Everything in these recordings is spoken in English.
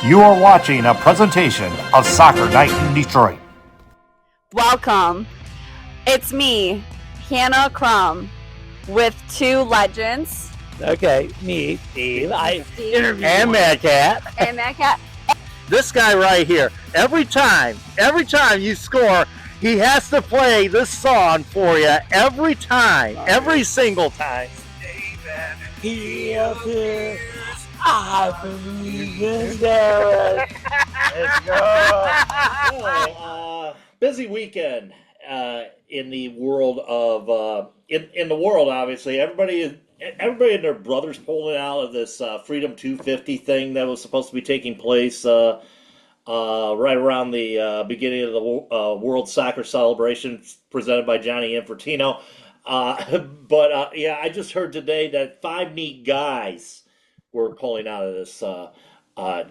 You are watching a presentation of Soccer Night in Detroit. Welcome. It's me, Hannah Crum, with two legends. Okay, me, Steve. And Mad Cat. And Matt Cat. This guy right here. Every time you score, he has to play this song for you every time, every single time. I believe in there. Let's go. Busy weekend in the world of in the world. Obviously, everybody and their brothers pulling out of this Freedom 250 thing that was supposed to be taking place right around the beginning of the World Soccer Celebration presented by Johnny Infantino. But I just heard today that five neat guys were pulling out of this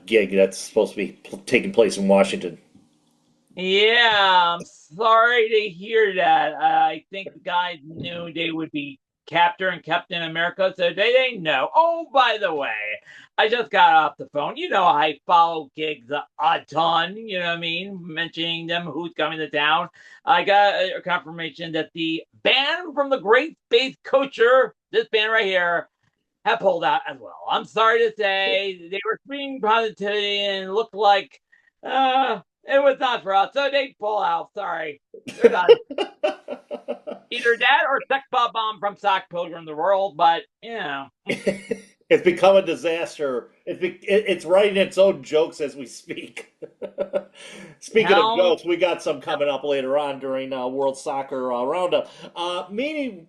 gig that's supposed to be taking place in Washington. Yeah, I'm sorry to hear that. I think the guys knew they would be Captain America, so they didn't know. Oh, by the way, I just got off the phone. You know, I follow gigs a ton, you know what I mean? Mentioning them, who's coming to town. I got a confirmation that the band from the Great Space Coacher, this band right here, have pulled out as well. I'm sorry to say they were screaming positivity and looked like it was not for us, so they pull out. Sorry, they're done. Either that or Sex Bomb from Sock Pilgrim the World, but you know. It's become a disaster. It's writing its own jokes as we speak. Speaking of jokes, we got some coming up later on during World Soccer Roundup. Meaning,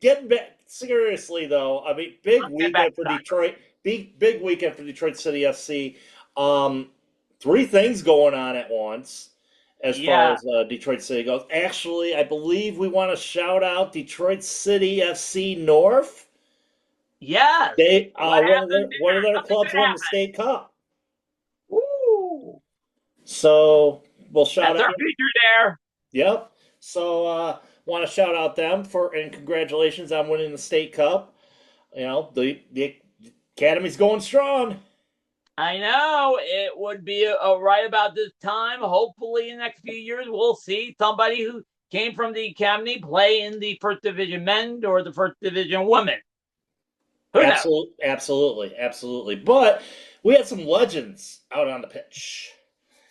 getting back seriously though, I mean, big weekend for Detroit. Big weekend for Detroit City FC. Three things going on at once as far as Detroit City goes. Actually, I believe we want to shout out Detroit City FC North. Yes. They one of their clubs won the state cup. Ooh. So we'll shout That's out. our feature there. Yep. So want to shout out them and congratulations on winning the state cup. You know, the academy's going strong. I know it would be right about this time. Hopefully, in the next few years, we'll see somebody who came from the academy play in the First Division men or the First Division women. Absolutely. But we had some legends out on the pitch.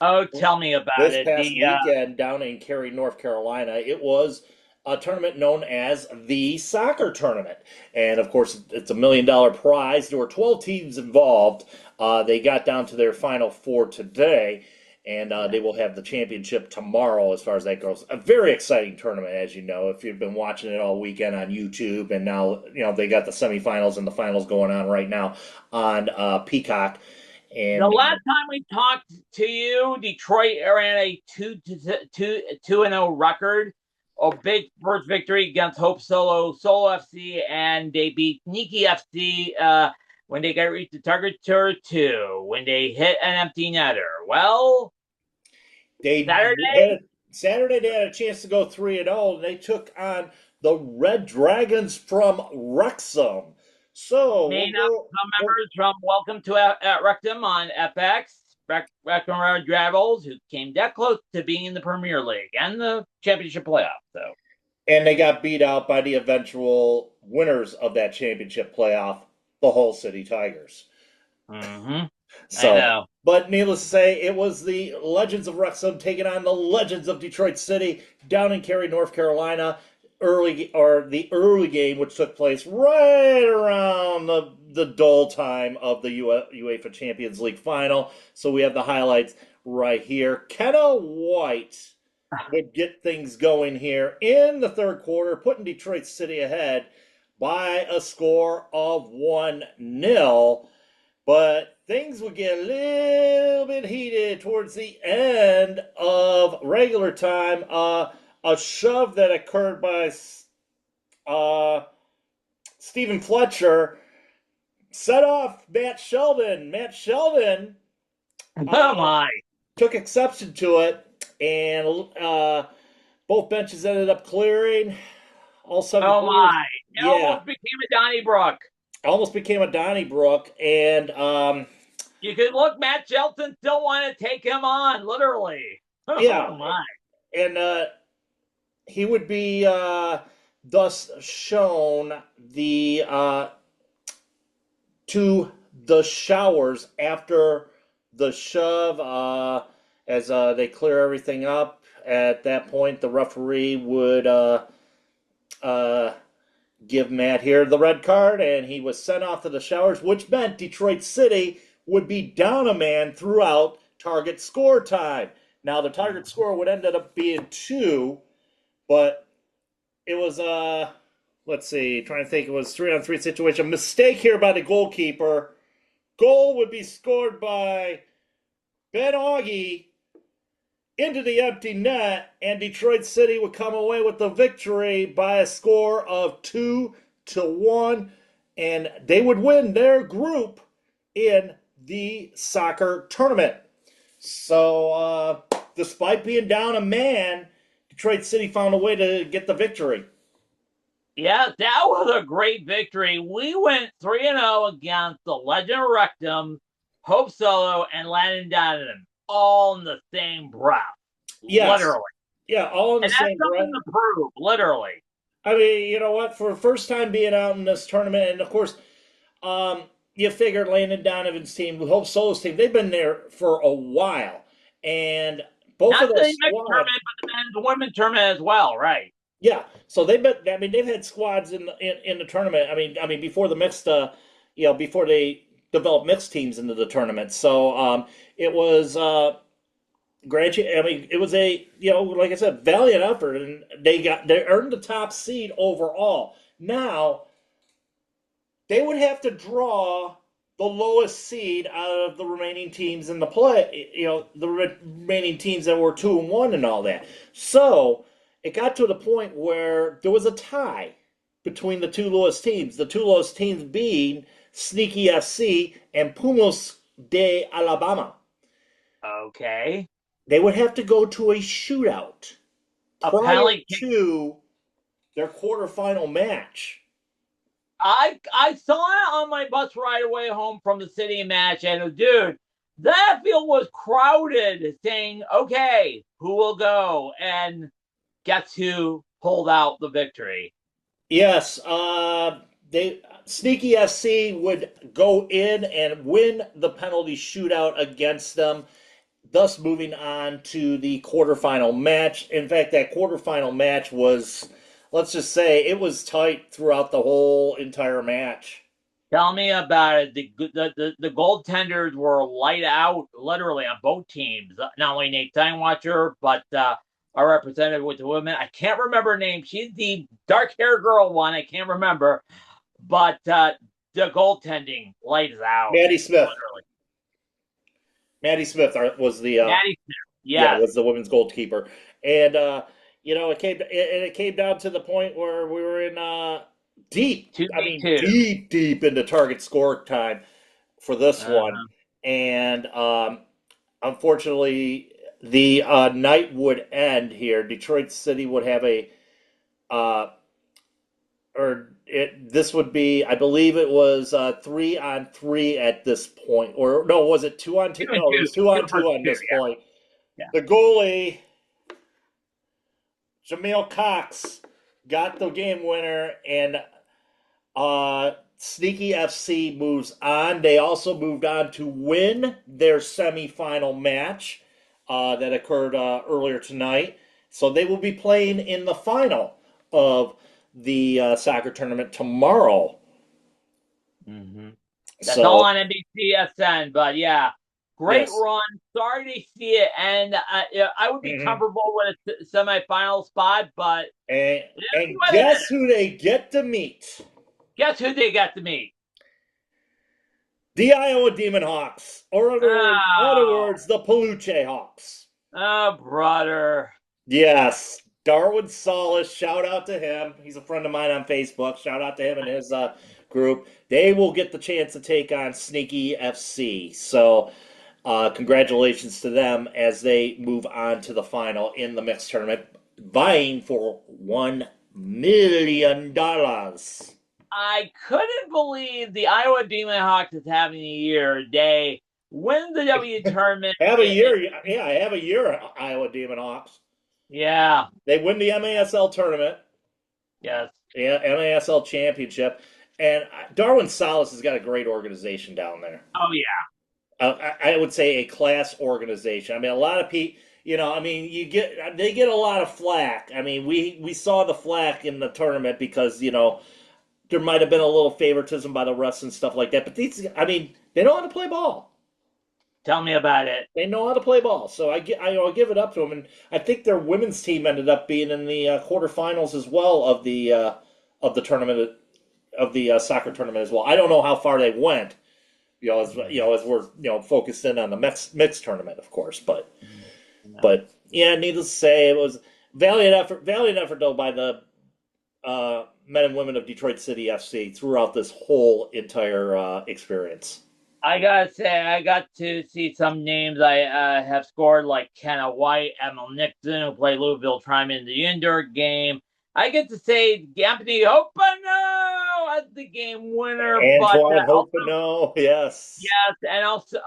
Oh, tell me about it. This past weekend down in Cary, North Carolina, it was a tournament known as the Soccer Tournament. And, of course, it's $1 million prize. There were 12 teams involved. They got down to their final four today, and they will have the championship tomorrow as far as that goes. A very exciting tournament, as you know, if you've been watching it all weekend on YouTube. And now, you know, they got the semifinals and the finals going on right now on Peacock. And the last time we talked to you, Detroit ran a 2-0 record. A big first victory against Hope Solo FC, and they beat Niki FC when they got reached the target tour 2, when they hit an empty netter. Well, Saturday they had a chance to go 3-0, and they took on the Red Dragons from Wrexham. So members from Welcome to at Wrexham on FX. Wrexham Red Dragons, who came that close to being in the Premier League and the championship playoff. And they got beat out by the eventual winners of that championship playoff, the Hull City Tigers. Mm-hmm. So, I know. But needless to say, it was the Legends of Wrexham taking on the Legends of Detroit City down in Cary, North Carolina. The early game, which took place right around the dull time of the UEFA Champions League final. So we have the highlights right here. Kenna White would get things going here in the third quarter, putting Detroit City ahead by a score of 1-0. But things would get a little bit heated towards the end of regular time. A shove that occurred by Stephen Fletcher set off Matt Sheldon. Matt Sheldon took exception to it, and both benches ended up clearing. All seven. Oh my! It almost became a Donnybrook. And You could look, Matt Shelton still want to take him on, literally. Yeah, Oh my. and he would be thus shown to the showers after the shove. As they clear everything up, at that point, the referee would uh, give Matt here the red card, and he was sent off to the showers, which meant Detroit City would be down a man throughout target score time. Now, the target score would end up being 2, but it was, let's see, trying to think, it was 3-on-3 situation. Mistake here by the goalkeeper. Goal would be scored by Ben Augie into the empty net, and Detroit City would come away with the victory by a score of 2-1, and they would win their group in the soccer tournament. So, despite being down a man, Detroit City found a way to get the victory. Yeah, that was a great victory. We went 3-0 against the Legend of Rectum, Hope Solo, and Landon Donovan, all in the same breath. Yes. Literally. Yeah, all in the And same that's breath. something to prove, literally. I mean, you know what? For the first time being out in this tournament, and of course, you figure Landon Donovan's team, Hope Solo's team, they've been there for a while. And both Not of the those mixed squads, tournament, but the men's and women's tournament as well, right? yeah. So they've been. I mean, they've had squads in the tournament. I mean, before the mixed, before they developed mixed teams into the tournament. So it was. It was a, like I said, valiant effort, and they earned the top seed overall. Now they would have to draw the lowest seed out of the remaining teams in the play. The remaining teams that were 2-1 and all that. So it got to the point where there was a tie between the two lowest teams. The two lowest teams being Sneaky FC and Pumas de Alabama. Okay. They would have to go to a shootout prior to their quarterfinal match. I saw it on my bus ride away home from the city match, and dude, that field was crowded, saying, "Okay, who will go?" And guess who pulled out the victory? Yes, Sneaky SC would go in and win the penalty shootout against them, thus moving on to the quarterfinal match. In fact, that quarterfinal match was, let's just say, it was tight throughout the whole entire match. Tell me about it. The goaltenders were light out, literally, on both teams. Not only Nate Steinwatcher, but our representative with the women. I can't remember her name. She's the dark-haired girl one. I can't remember. But the goaltending lights out. Maddie Smith. Literally. Maddie Smith was the Maddie Smith. Yes. was the women's goalkeeper, and it came down to the point where we were in deep into target score time for this one, and unfortunately the night would end here. Detroit City would have this would be, I believe it was 3-on-3 at this point, or no, was it 2-on-2? No, it was 2-on-2 on this point. Yeah. The goalie, Jameel Cox, got the game winner, and Sneaky FC moves on. They also moved on to win their semifinal match that occurred earlier tonight. So they will be playing in the final of the soccer tournament tomorrow. Mm-hmm. That's all on NBCSN, but yeah, great run. Sorry to see it, and I would be comfortable with a semifinal spot, but and guess who they get to meet? Guess who they got to meet? The Iowa Demon Hawks, or in other words, the Paluche Hawks. Oh, brother. Yes. Darwin Solis, shout out to him. He's a friend of mine on Facebook. Shout out to him and his group. They will get the chance to take on Sneaky FC. So congratulations to them as they move on to the final in the mixed tournament, vying for $1 million. I couldn't believe the Iowa Demon Hawks is having a year. They win the W tournament. Have a year, yeah, have a year, Iowa Demon Hawks. Yeah. They win the MASL tournament, Yes. yeah, MASL championship, and Darwin Salas has got a great organization down there. Oh yeah. I would say a class organization. I mean, a lot of people, I mean, they get a lot of flack. I mean, we saw the flack in the tournament because there might have been a little favoritism by the refs and stuff like that. But I mean, they know how to play ball. Tell me about it. They know how to play ball, so I'll give it up to them. And I think their women's team ended up being in the quarterfinals as well of the tournament of the soccer tournament as well. I don't know how far they went, as we're focused in on the mixed tournament, of course. But yeah, needless to say, it was valiant effort though by the men and women of Detroit City FC throughout this whole entire experience. I gotta say, I got to see some names I have scored, like Kenna White, Emil Nixon, who played Louisville Trim in the indoor game. I get to say Anthony Hopano as the game winner. Antoine Hopano, yes. Yes, and also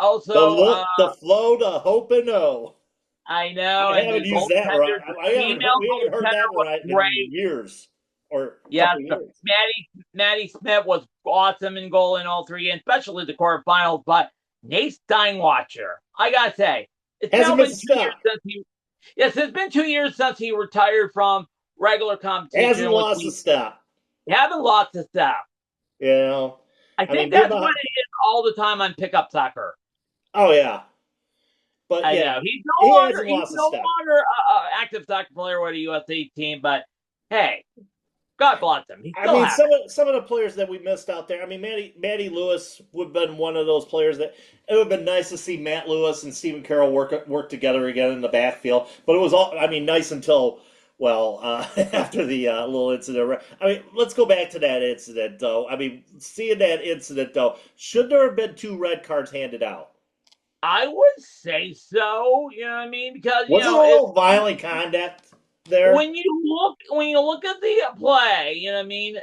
the flow to Hopano. I know. I haven't used that right. We haven't heard that right in years. Or yeah, Maddie Smith was awesome in goal in all three, and especially the quarterfinals. But Nate Steinwacher, I gotta say, it's now been 2 years since it's been 2 years since he retired from regular competition. Hasn't lost a step. Haven't lost a step. I think that's what it is all the time on pickup soccer. Oh yeah, but I know he's no longer an active soccer player with a USA team. But hey, God bless him. I mean, some of the players that we missed out there. I mean, Maddie Lewis would have been one of those players that it would have been nice to see Matt Lewis and Stephen Carroll work together again in the backfield. But it was nice until after the little incident. I mean, let's go back to that incident though. I mean, seeing that incident though, should there have been 2 red cards handed out? I would say so. You know what I mean? Because was it a little violent conduct there? When you look at the play, you know what I mean?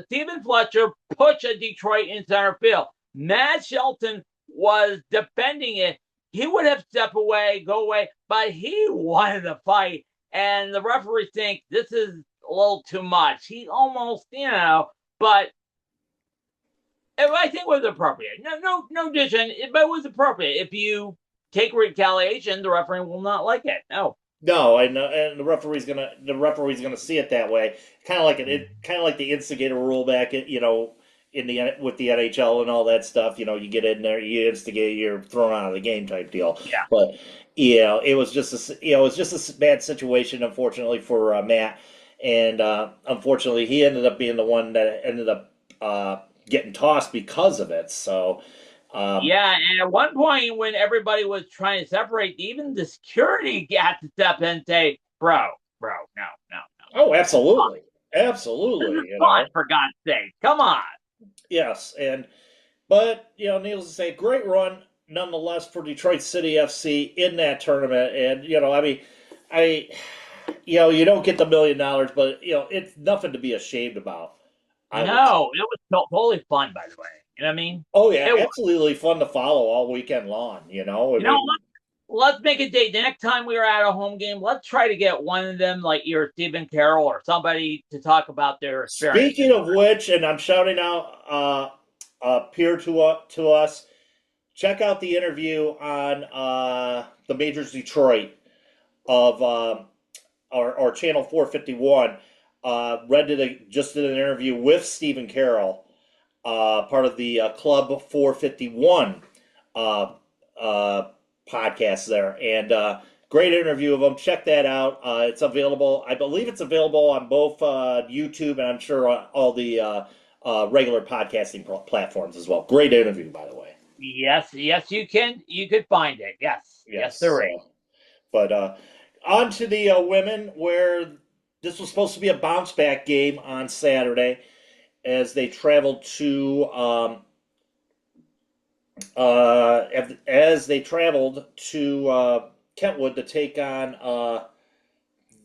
Stephen Fletcher pushed a Detroit in center field. Matt Shelton was defending it. He would have stepped away, go away, but he wanted to fight. And the referees think this is a little too much. He almost, but I think it was appropriate. No addition, but it was appropriate. If you take retaliation, the referee will not like it. No, I know, and the referee's gonna see it that way. Kind of like the instigator rule back at with the NHL and all that stuff. You get in there, you instigate, you're thrown out of the game type deal. Yeah. But it was just a bad situation, unfortunately for Matt, and unfortunately he ended up being the one that ended up getting tossed because of it. So. Yeah, and at one point when everybody was trying to separate, even the security had to step in and say, bro, no. Oh, absolutely. Absolutely. This is fun, for God's sake. Come on. Yes, but needless to say, great run nonetheless for Detroit City FC in that tournament. And you don't get the $1 million, but it's nothing to be ashamed about. No, it was totally fun, by the way. You know what I mean? Oh yeah, absolutely fun to follow all weekend long. Let's make a date. The next time we are at a home game, let's try to get one of them, like either Stephen Carroll or somebody, to talk about their experience. Speaking of which, and I'm shouting out peer to us, check out the interview on the Majors Detroit of our channel 451. Red just did an interview with Stephen Carroll. Part of the Club 451 podcast there, and great interview of him. Check that out. It's available. I believe it's available on both YouTube and I'm sure on all the regular podcasting platforms as well. Great interview, by the way. Yes, you can. You could find it. Yes, there is. But on to the women, where this was supposed to be a bounce back game on Saturday, as they traveled to Kentwood to take on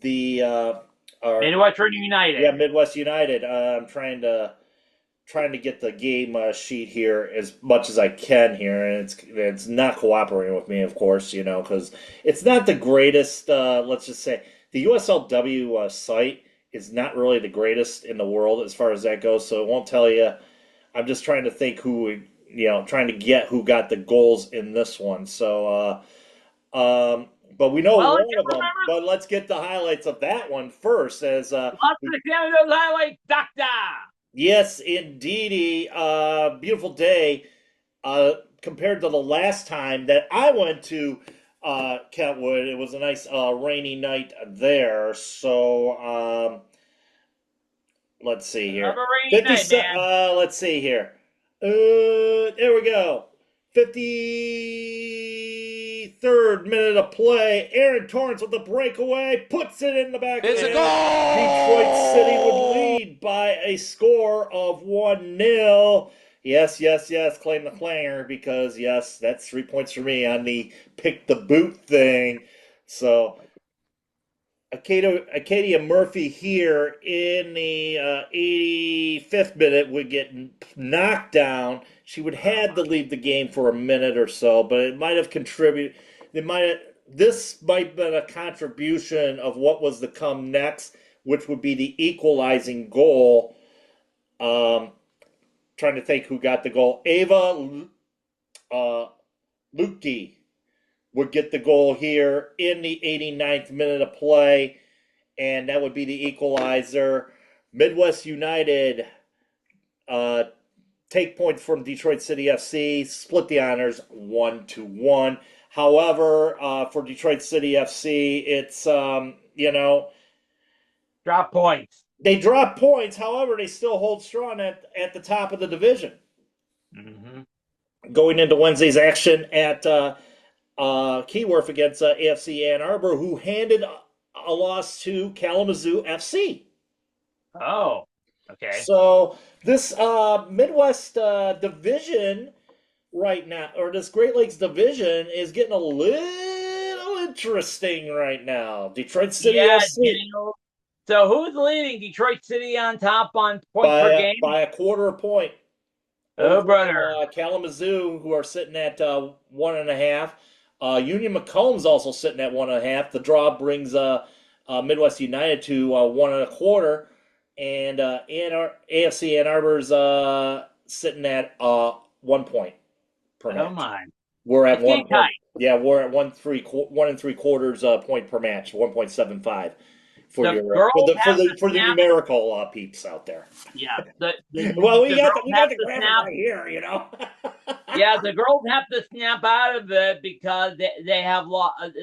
Midwestern United. Yeah, Midwest United. I'm trying to trying to get the game sheet here as much as I can here, and it's not cooperating with me, of course, because it's not the greatest. Let's just say the USLW site is not really the greatest in the world as far as that goes, so it won't tell you. I'm just trying to think trying to get who got the goals in this one. So, but we know Well, one I can of them. remember- But let's get the highlights of that one first. Lots of those highlights, Doctor. Yes, indeedy. Beautiful day. Compared to the last time that I went to Kentwood, it was a nice rainy night there. So let's see here. Another rainy night, man. Let's see here. There we go. 53rd minute of play. Aaron Torrance with the breakaway puts it in the back of the net. Detroit City would lead by a score of 1-0. Yes, claim the clanger, because yes, that's 3 points for me on the pick the boot thing. So Acadia Murphy here in the 85th minute would get knocked down. She would have to leave the game for a minute or so, but it might have contributed. This might have been a contribution of what was to come next, which would be the equalizing goal. Trying to think who got the goal. Ava Lukey would get the goal here in the 89th minute of play, and that would be the equalizer. Midwest United take points from Detroit City FC, split the honors 1-1. However, for Detroit City FC, it's Drop points. they drop points. However, they still hold strong at the top of the division. Mm-hmm. Going into Wednesday's action at Keyworth against AFC Ann Arbor, who handed a loss to Kalamazoo FC. Oh, okay. So this Midwest division right now, or this Great Lakes division, is getting a little interesting right now. Detroit City FC. So who's leading? Detroit City on top on points per game? By a quarter a point. Oh, brother. Kalamazoo, who are sitting at 1.5. Union Macomb's also sitting at 1.5. The draw brings Midwest United to 1.25, and AFC Ann Arbor's sitting at 1 point per match. Oh my! We're at It's 1 point. tight. Yeah, we're at 1 3/4 point per match, 1.75 for The your girls have to for the snap- numerical peeps out there. Yeah. Well, we got girls the have to graphic snap- right here, Yeah, the girls have to snap out of it because they have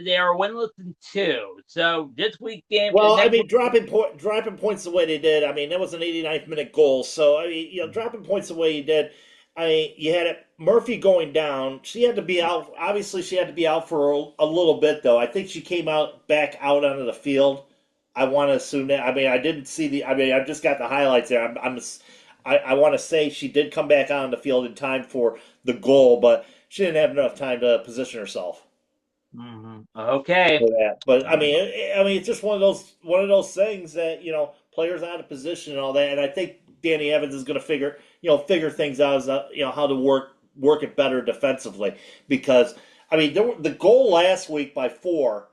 they are winless in 2. So this week game. Well, I mean, dropping points the way they did. I mean, that was an 89th minute goal. So I mean, dropping points the way you did. I mean, you had Murphy going down. She had to be out. Obviously, she had to be out for a little bit, though. I think she came back out onto the field. I want to assume that. I mean, I didn't see the. I mean, I've just got the highlights there. I want to say she did come back on the field in time for the goal, but she didn't have enough time to position herself. Mm-hmm. Okay. For that. But I mean, it's just one of those things that players out of position and all that. And I think Danny Evans is going to figure things out as how to work it better defensively, because I mean the goal last week by 4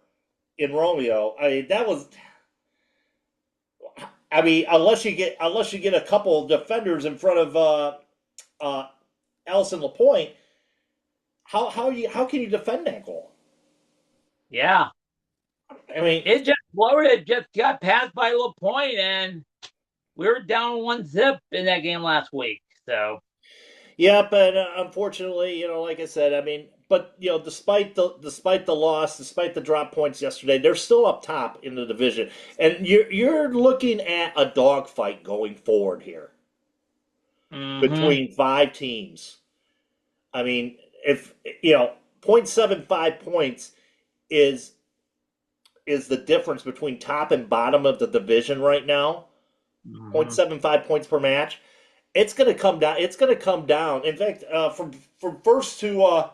in Romeo. I mean that was. I mean, unless you get a couple of defenders in front of Allison Lapointe, how can you defend that goal? Yeah. I mean, it just floated, just got passed by Lapointe, and we were down 1-0 in that game last week. So. Yeah, but unfortunately, like I said, I mean, but despite the loss, despite the drop points yesterday, they're still up top in the division, and you're looking at a dogfight going forward here between 5 teams. I mean, if 0.75 points is the difference between top and bottom of the division right now. 0.75 points per match. It's going to come down. It's going to come down. In fact, from first to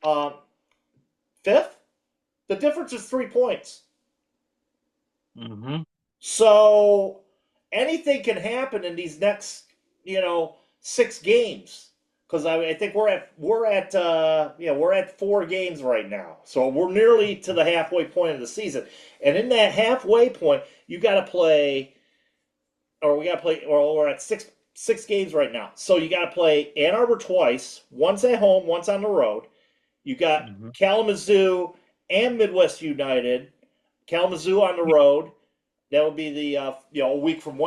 5th, the difference is 3 points. Mm-hmm. So anything can happen in these next 6 games. Because I think we're at 4 games right now, so we're nearly to the halfway point of the season. And in that halfway point, you got to play, or we got to play, or we're at six games right now. So you got to play Ann Arbor twice, once at home, once on the road. You got Kalamazoo and Midwest United. Kalamazoo on the road. That would be the a week from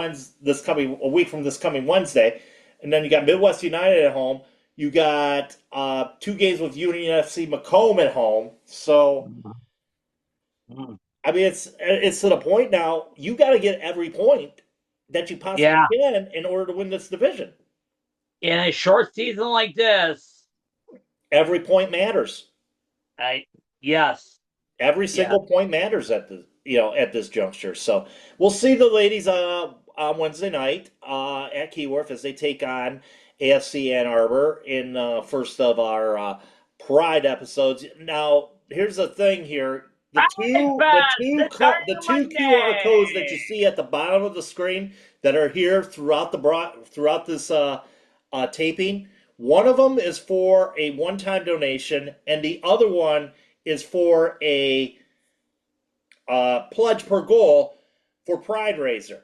this coming Wednesday. And then you got Midwest United at home. You got 2 games with Union FC Macomb at home. So, I mean, it's to the point now. You got to get every point that you possibly can in order to win this division. In a short season like this, every point matters. Yes. Every single point matters at this juncture. So we'll see the ladies on Wednesday night at Keyworth as they take on AFC Ann Arbor in first of our Pride episodes. Now, here's the thing here. The two QR codes that you see at the bottom of the screen that are here throughout this taping, one of them is for a one-time donation, and the other one is for a pledge per goal for Prideraiser.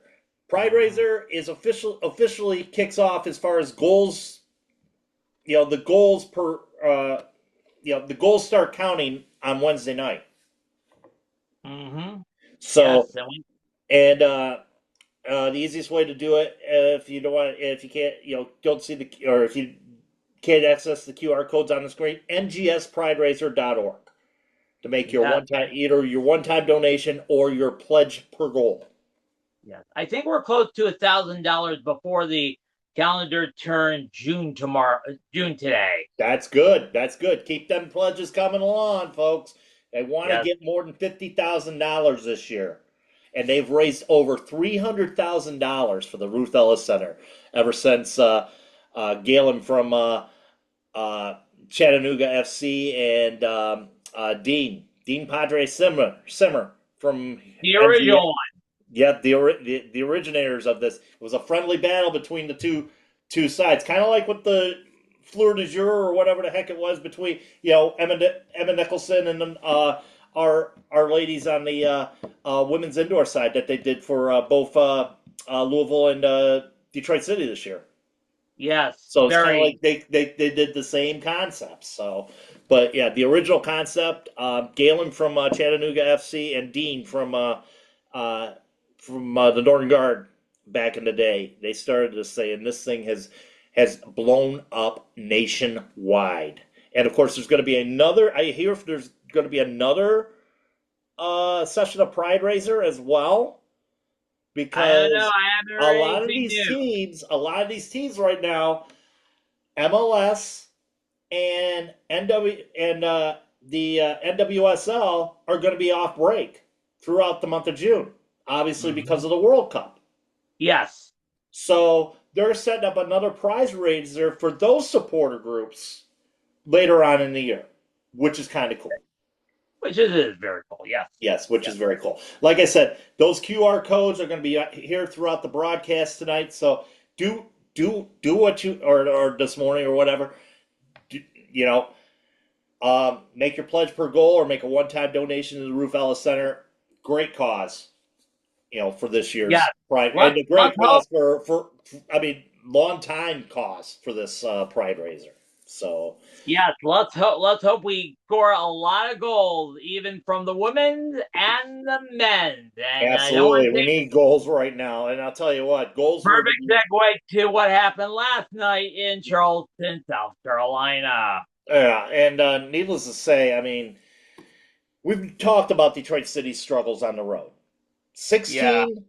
Prideraiser is officially kicks off as far as goals. The goals the goals start counting on Wednesday night. So, and the easiest way to do it, if you can't access the QR codes on the screen, ngsprideraiser.org to make your one-time donation or your pledge per goal. Yes, I think we're close to $1,000 before the calendar turn June today. That's good. Keep them pledges coming along, folks. They want to get more than $50,000 this year. And they've raised over $300,000 for the Ruth Ellis Center ever since Galen from Chattanooga FC and Dean Padre Simmer from the original one. Yeah, the originators of this. It was a friendly battle between the two sides, kind of like with the Fleur de Jour or whatever the heck it was between Emma Nicholson and our ladies on the women's indoor side that they did for both Louisville and Detroit City this year. Yes. So it's kind of like they did the same concept. So, but yeah, the original concept. Galen from Chattanooga FC and Dean from the Northern Guard back in the day. They started to say, and this thing has blown up nationwide. And of course, there's going to be another. I hear there's going to be another session of Prideraiser as well, because a lot of these teams right now, MLS and the NWSL are going to be off break throughout the month of June, obviously because of the World Cup. Yes. So they're setting up another prize raiser for those supporter groups later on in the year, which is kind of cool. Which is very cool, yes. Yes, which is very cool. Like I said, those QR codes are going to be here throughout the broadcast tonight. So do what you or this morning or whatever. Make your pledge per goal or make a one-time donation to the Ruth Ellis Center. Great cause, for this year's Pride, and a great cause for long time cause for this Prideraiser. So yes, let's hope we score a lot of goals, even from the women's and the men's. And absolutely, we need goals right now. And I'll tell you what, goals. Perfect segue to what happened last night in Charleston, South Carolina. Yeah, and needless to say, we've talked about Detroit City's struggles on the road. 16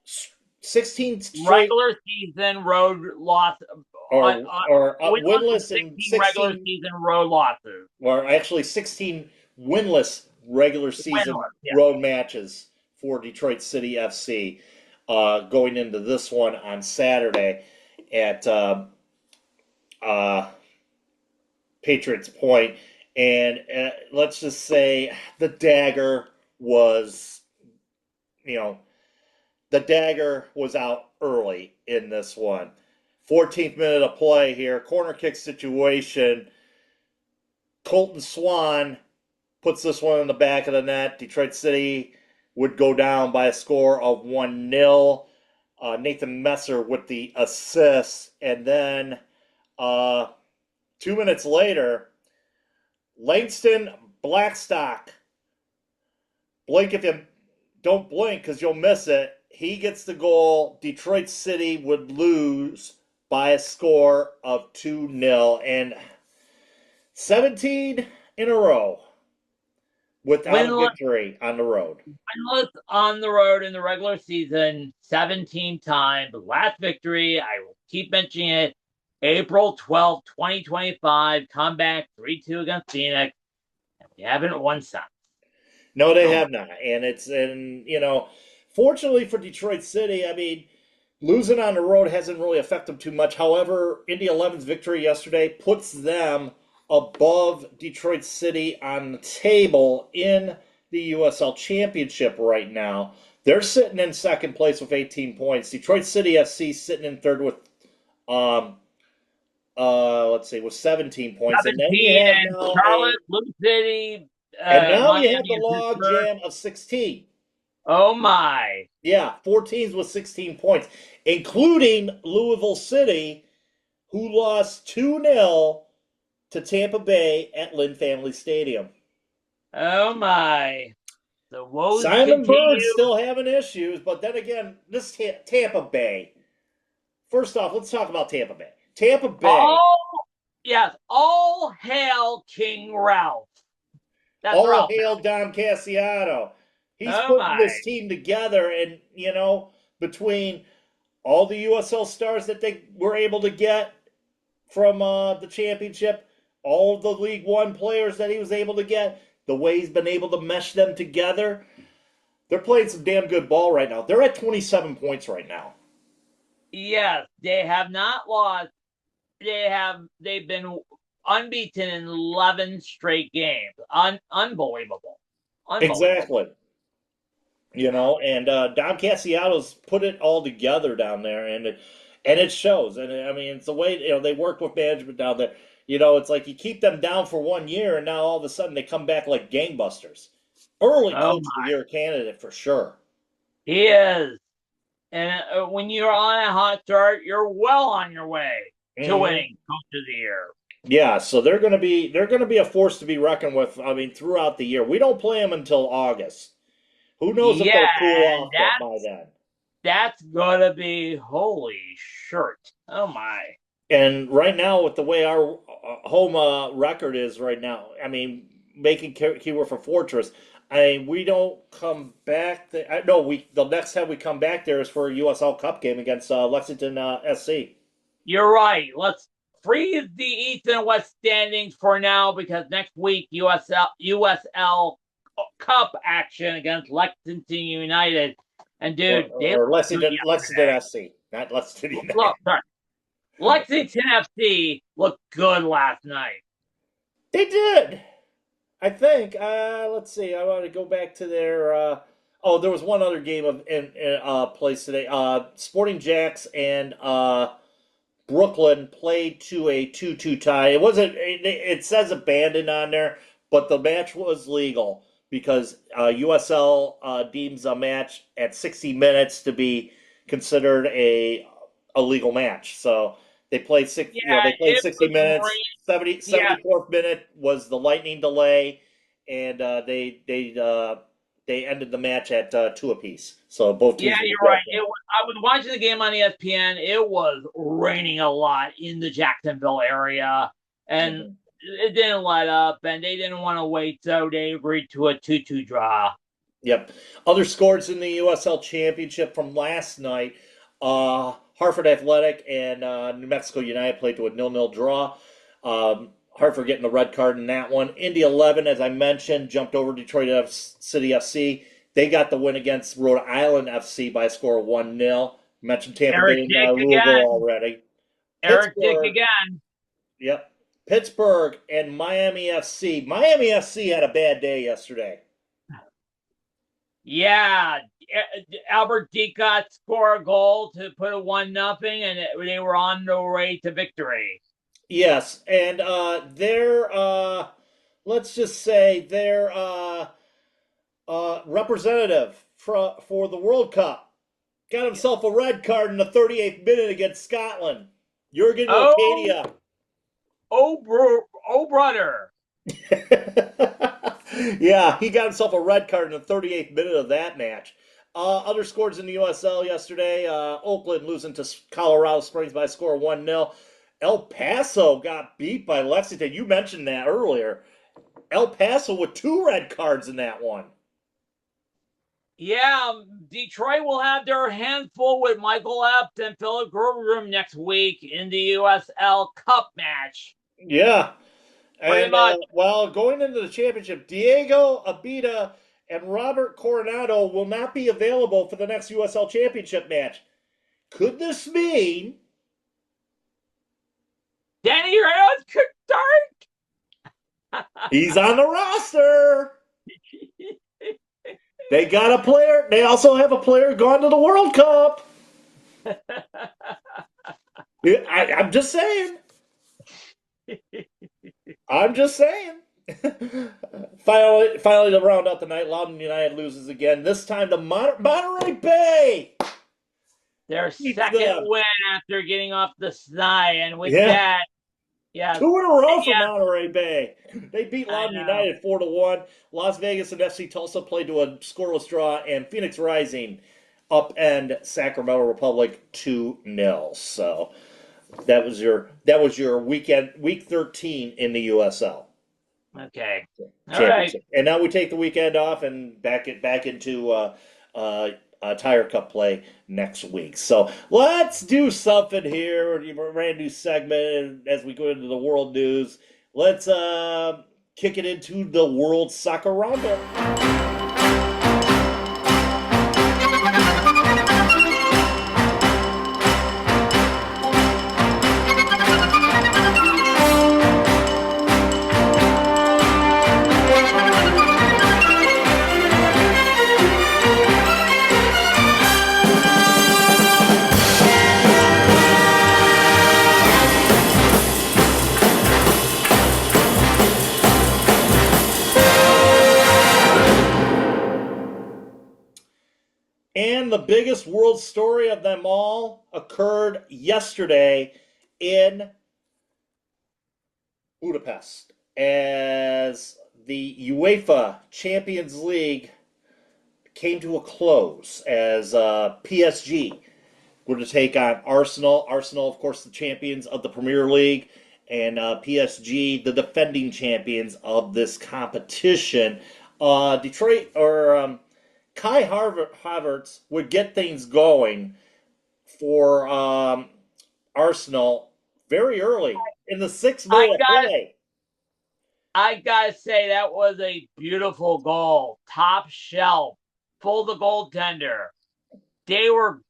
straight regular season road loss. Or winless in 16 regular season road losses. Or actually 16 winless regular season road matches for Detroit City FC going into this one on Saturday at Patriots Point. And let's just say the dagger was, the the dagger was out early in this one. 14th minute of play here, corner kick situation. Colton Swan puts this one in the back of the net. Detroit City would go down by a score of 1-0. Nathan Messer with the assist. And then 2 minutes later, Langston Blackstock. Blink if you don't blink because you'll miss it. He gets the goal. Detroit City would lose by a score of 2-0. And 17 in a row without a victory on the road. Winless on the road in the regular season, 17 times. Last victory, I will keep mentioning it, April 12th, 2025, comeback 3-2 against Phoenix. And we haven't won since. No, they have not. And fortunately for Detroit City, I mean, losing on the road hasn't really affected them too much. However, Indy 11's victory yesterday puts them above Detroit City on the table in the USL Championship right now. They're sitting in second place with 18 points. Detroit City FC sitting in third with with 17 points. 17, and then you have now Charlotte, Blue City, and now Miami, you have the log jam of 16. Oh my. Yeah, 4 teams with 16 points, including Louisville City, who lost 2-0 to Tampa Bay at Lynn Family Stadium. Oh my. The woes Simon continue. Bird's still having issues, but then again, this Tampa Bay. First off, let's talk about Tampa Bay. Tampa Bay. All hail King Ralph. That's all Ralph. hail Dom Cassiano. He's putting this team together, and between all the USL stars that they were able to get from the championship, all of the League One players that he was able to get, the way he's been able to mesh them together, they're playing some damn good ball right now. They're at 27 points right now. Yes, they have not lost. They've been unbeaten in 11 straight games. Unbelievable. Exactly. And Dom Cassiano's put it all together down there, and it shows. And I mean, it's the way they work with management down there. It's like you keep them down for 1 year, and now all of a sudden they come back like gangbusters. Early Coach of the Year candidate for sure. He is. And when you're on a hot start, you're well on your way to winning Coach of the Year. Yeah, so they're going to be a force to be reckoned with. I mean, throughout the year, we don't play them until August. Who knows if they'll cool off by then? That's gonna be holy shirt. Oh my! And right now, with the way our home record is right now, I mean, making keyword for Fortress. I mean, we don't come back. The next time we come back there is for a USL Cup game against Lexington SC. You're right. Let's freeze the East and West standings for now because next week USL Cup action against Lexington United. And dude, or Lexington SC, not Lexington United. Look, sorry. Lexington FC looked good last night. They did. I think. Let's see. I want to go back to their. There was one other game in place today. Sporting Jacks and Brooklyn played to a 2-2 tie. It wasn't. It says abandoned on there, but the match was legal because USL deems a match at 60 minutes to be considered a legal match. So they played 60 minutes. 74th minute was the lightning delay, and they ended the match at 2 apiece. So both teams. Yeah, you're right. I was watching the game on ESPN. It was raining a lot in the Jacksonville area, and it didn't let up, and they didn't want to wait, so they agreed to a 2-2 draw. Yep. Other scores in the USL Championship from last night. Hartford Athletic and New Mexico United played to a 0-0 draw. Hartford getting the red card in that one. Indy 11, as I mentioned, jumped over Detroit City FC. They got the win against Rhode Island FC by a score of 1-0. Mentioned Tampa Bay and Louisville already. Eric Dick again. Yep. Pittsburgh and Miami FC. Miami FC had a bad day yesterday. Yeah, Albert Dicot scored a goal to put a 1-0, and they were on their way to victory. Yes, and their let's just say their representative for the World Cup got himself a red card in the 38th minute against Scotland. Jurgen Locadia. Oh, brother. Yeah, he got himself a red card in the 38th minute of that match. Other scores in the USL yesterday: Oakland losing to Colorado Springs by a score of 1-0. El Paso got beat by Lexington. You mentioned that earlier. El Paso with 2 red cards in that one. Yeah, Detroit will have their hands full with Michael Epps and Philip Groom next week in the USL Cup match. Yeah. Pretty And, much. well, going into the championship, Diego Abita and Robert Coronado will not be available for the next USL championship match. Could this mean Danny Reyes could start? he's on the roster? They got a player. They also have a player gone to the World Cup. I'm just saying. I'm just saying. Finally, to round out the night, Loudoun United loses again. This time to Monterey Bay. Their Beats second them. win after getting off the SNID, and with Yeah. that, yeah, 2 in a row for Yeah. Monterey Bay. They beat I Loudoun know. United 4-1. Las Vegas and FC Tulsa played to a scoreless draw, and Phoenix Rising upend Sacramento Republic 2-0. So that was your weekend, week 13 in the USL Okay. All right. championship. And now we take the weekend off and back into Tire Cup play next week. So let's do something here. A brand new segment as we go into the world news. Let's kick it into the World Soccer Roundup. And the biggest world story of them all occurred yesterday in Budapest as the UEFA Champions League came to a close as PSG were to take on Arsenal. Arsenal, of course, the champions of the Premier League, and PSG, the defending champions of this competition. Detroit or Kai Havertz would get things going for Arsenal very early in the 6th minute of play. I gotta say that was a beautiful goal. Top shelf, full the goaltender. They were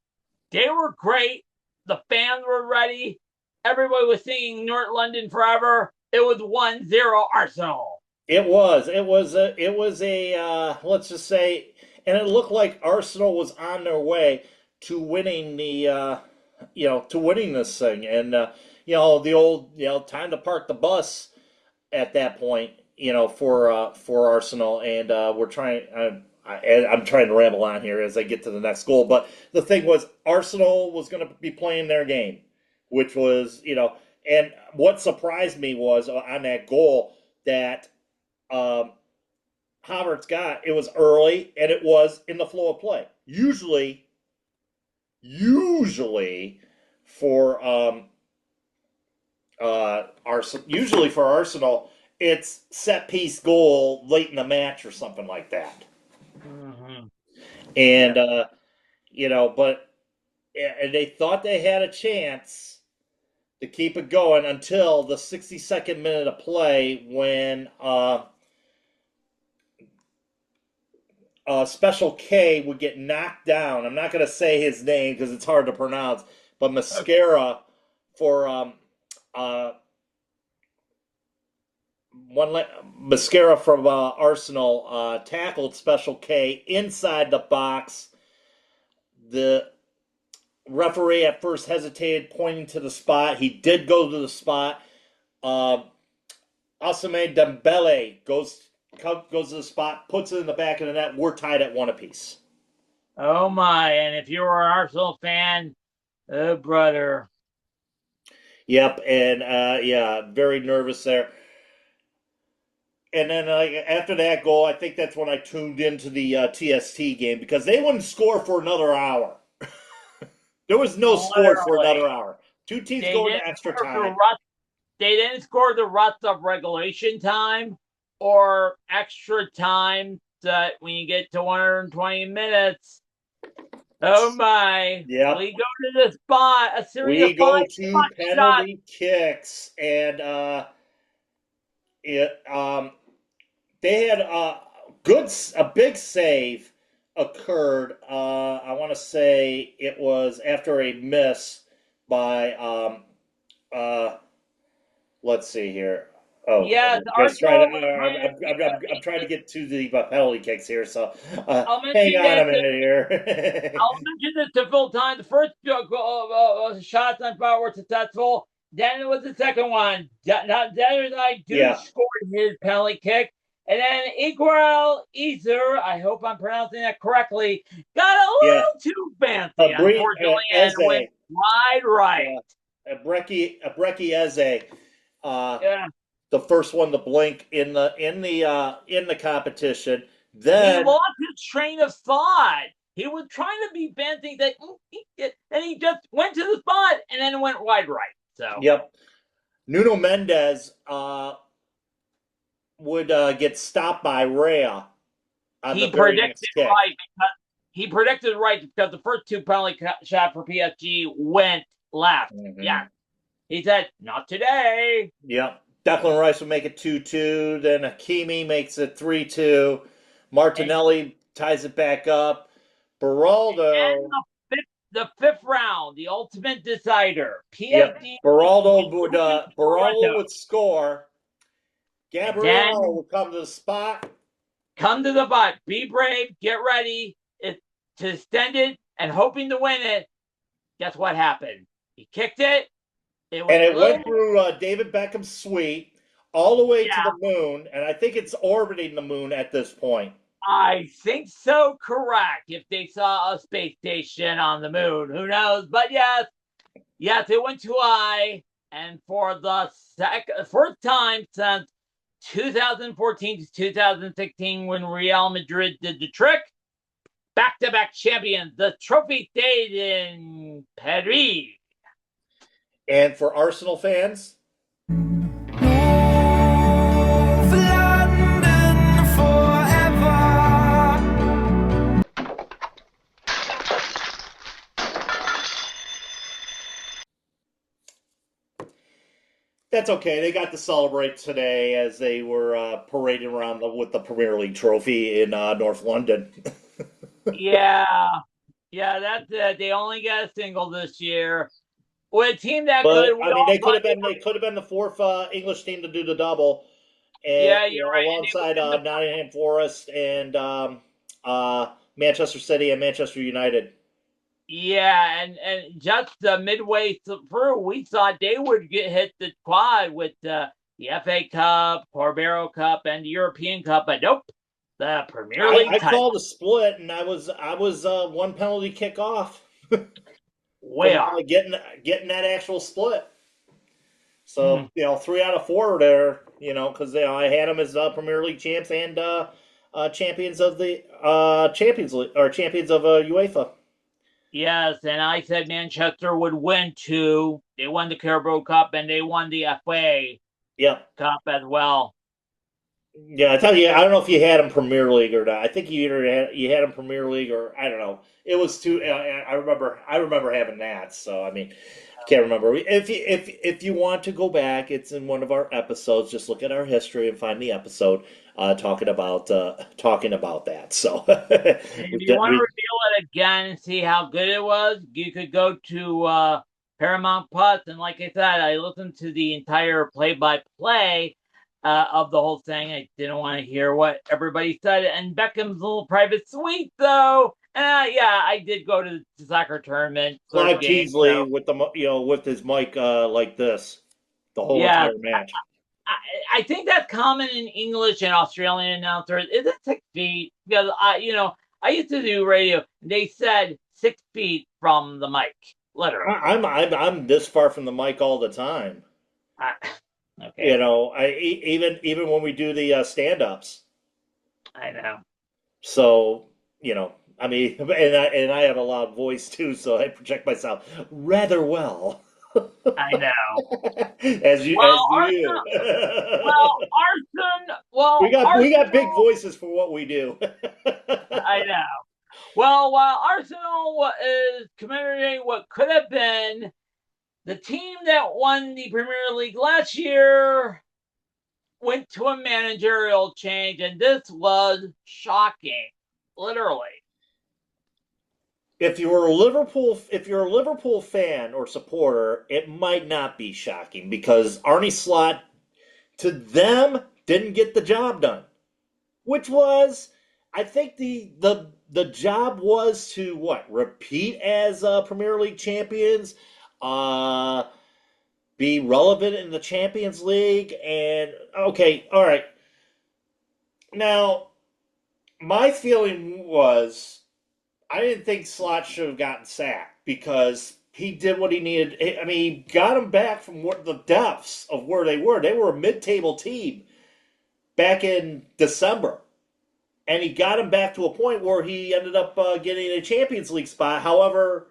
great. The fans were ready. Everybody was singing North London Forever. It was 1-0 Arsenal. It was a let's just say, and it looked like Arsenal was on their way to winning the to winning this thing, and the old time to park the bus at that point, for Arsenal, and we're trying. I'm trying to ramble on here as I get to the next goal, but the thing was, Arsenal was going to be playing their game, which was, and what surprised me was on that goal that Havertz got, it was early and it was in the flow of play. Usually for Arsenal, it's set piece goal late in the match or something like that. Mm-hmm. And but they thought they had a chance to keep it going until the 62nd minute of play when Special K would get knocked down. I'm not going to say his name because it's hard to pronounce, but Mascara for Mascara from Arsenal tackled Special K inside the box. The referee at first hesitated, pointing to the spot. He did go to the spot. Ousmane Dembele goes to the spot, puts it in the back of the net. We're tied at 1 apiece. Oh my! And if you were an Arsenal fan, oh brother. Yep, and very nervous there. And then after that goal, I think that's when I tuned into the TST game because they wouldn't score for another hour. There was no score for another hour. Two teams going to extra time. They didn't score the ruts of regulation time or extra time that when you get to 120 minutes. Oh my! Yeah, we go to the spot. A series we of go five to penalty kicks, and they had a big save occurred. I want to say it was after a miss by let's see here. Oh, yes, I'm trying to get to the penalty kicks here, so hang on a minute here. I'll mention this several times. The first shots on fire were successful. Then it was the second one. Scored his penalty kick. And then Prideraiser, I hope I'm pronouncing that correctly, got a little too fancy, unfortunately, and went wide right. Prideraiser, the first one to blink in the competition. Then he lost his train of thought. He was trying to be bending that, and he just went to the spot and then went wide right. So yep, Nuno Mendes would get stopped by Rea. He predicted right because the first two penalty shot for PSG went left. Mm-hmm. Yeah, he said not today. Yep. Declan Rice would make it 2-2. Then Hakimi makes it 3-2. Martinelli ties it back up. Beraldo. And the fifth round, the ultimate decider. PSG. Yep. Beraldo would score. Gabriel would come to the spot. Come to the spot. Be brave. Get ready to extend it and hoping to win it. Guess what happened? He kicked it. It went through David Beckham's suite all the way to the moon, and I think it's orbiting the moon at this point. I think so, correct. If they saw a space station on the moon, who knows? But yes, it went too high, and for the first time since 2014 to 2016, when Real Madrid did the trick, back-to-back champions, the trophy stayed in Paris. And for Arsenal fans, that's okay. They got to celebrate today as they were parading around with the Premier League trophy in North London. yeah, that's it. They only got a single this year. With a team that good, they could have been the fourth English team to do the double. And, you're right. Alongside Nottingham Forest and Manchester City and Manchester United. Yeah, and just midway through, we thought they would hit the quad with the FA Cup, Corbero Cup, and the European Cup, but nope, the Premier League. I called a split, and I was one penalty kick off. Way off. Getting that actual split. So 3 out of 4 there, because I had them as Premier League champs and champions of the Champions League or champions of UEFA. Yes, and I said Manchester would win 2. They won the Carabao Cup and they won the FA Cup as well. Yeah, I tell you, I don't know if you had them Premier League or not. I think you had them Premier League or I don't know. It was too. I remember having that. So I mean, I can't remember. If you want to go back, it's in one of our episodes. Just look at our history and find the episode talking about that. So if you want to reveal it again and see how good it was, you could go to Paramount Plus. And like I said, I listened to the entire play-by-play. of the whole thing. I didn't want to hear what everybody said. And Beckham's little private suite, though. Yeah, I did go to the soccer tournament, third Clive game. Teasley So with with his mic like this the whole yeah, entire match. I think that's common in English and Australian announcers. Is it 6 feet? Because I used to do radio. They said 6 feet from the mic, literally. I'm this far from the mic all the time. Okay, Even when we do the stand-ups. I know. So, I mean, and I have a loud voice too, so I project myself rather well. I know. As do you. We got big Arsenal. voices for what we do. I know. Well, while Arsenal is commemorating what could have been the team that won the Premier League last year, went to a managerial change, and this was shocking, literally. If you're a Liverpool fan or supporter, it might not be shocking because Arne Slot, to them, didn't get the job done, which was, I think the job was to repeat as Premier League champions, be relevant in the Champions League, and okay, all right. Now, my feeling was I didn't think Slot should have gotten sacked because he did what he needed. I mean, he got them back from the depths of where they were. They were a mid-table team back in December. And he got him back to a point where he ended up getting a Champions League spot. However,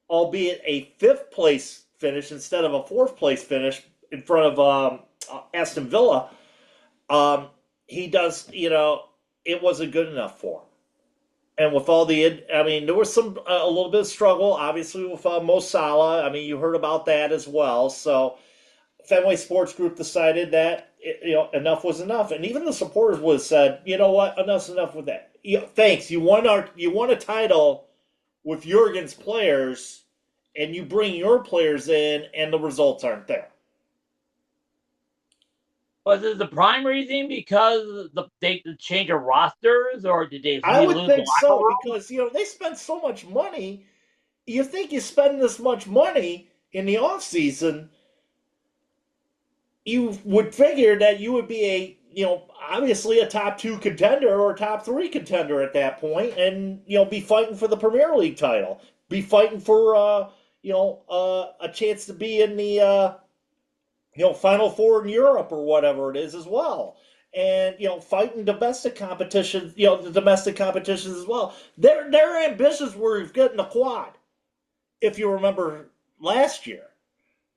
albeit a fifth place finish instead of a fourth place finish in front of Aston Villa, he does, it wasn't good enough for him. And with all there was a little bit of struggle, obviously, with Mo Salah. I mean, you heard about that as well. So, Fenway Sports Group decided that enough was enough, and even the supporters would have said, "You know what? Enough's enough with that. Thanks. You won a title with Jurgen's players, and you bring your players in, and the results aren't there." Was it the prime reason because the change of rosters, or did they I would lose the think locker so room? because they spend so much money. You think you spend this much money in the off season, you would figure that you would be obviously a top 2 contender or top 3 contender at that point, and be fighting for the Premier League title, be fighting for a chance to be in the Final Four in Europe or whatever it is as well, and fighting domestic competition, the domestic competitions as well. Their ambitions were getting the quad. If you remember last year,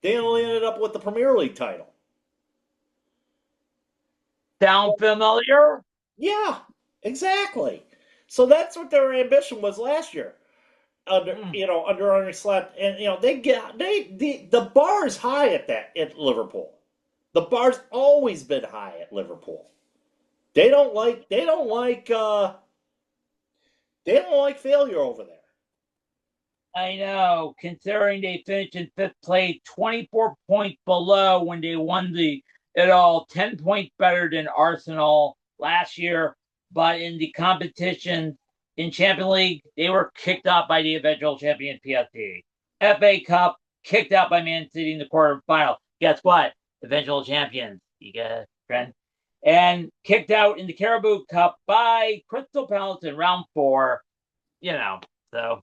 they only ended up with the Premier League title. Sound familiar? Yeah, exactly. So that's what their ambition was last year, under Arne Slot, and the bar is high at Liverpool. The bar's always been high at Liverpool. They don't like failure over there. I know, considering they finished in 5th place, 24 points below when they won 10 points better than Arsenal last year. But in the competition in Champions League, they were kicked out by the eventual champion PSG. FA Cup, kicked out by Man City in the quarterfinal. Guess what? Eventual champions. You get it, friend? And kicked out in the Carabao Cup by Crystal Palace in round 4. So...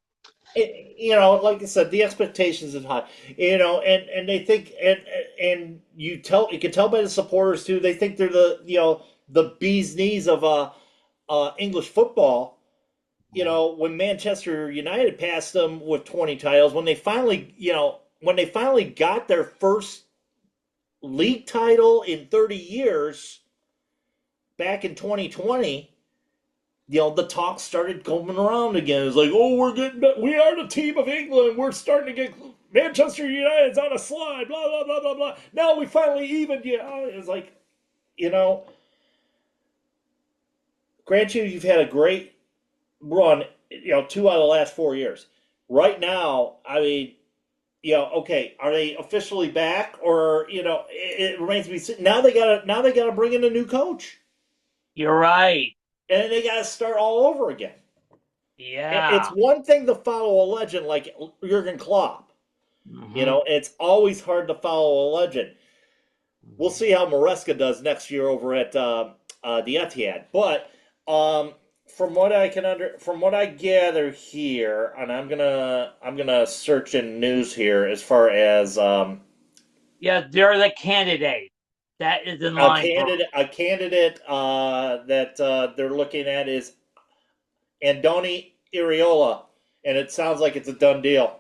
like I said, the expectations is high. And they think, and you can tell by the supporters too. They think they're the bee's knees of English football. When Manchester United passed them with 20 titles, when they finally got their first league title in 30 years back in 2020. The talk started coming around again. It's like, oh, we are the team of England. We're starting to get Manchester United's on a slide. Blah blah blah blah blah. Now we finally evened you. It's like, grant you've had a great run. 2 out of the last 4 years. Right now, I mean, okay, are they officially back, or it remains to be seen. Now they gotta bring in a new coach, You're right. and they gotta start all over again. It's Yeah. one thing to follow a legend like Jurgen Klopp. Hmm. It's always hard to follow a legend. We'll see how Maresca does next year over at the Etihad. But from what from what I gather here, and I'm gonna search in news here as far as Yeah, they're the candidate that is in a line for. candidate that they're looking at is Andoni Iriola, and it sounds like it's a done deal.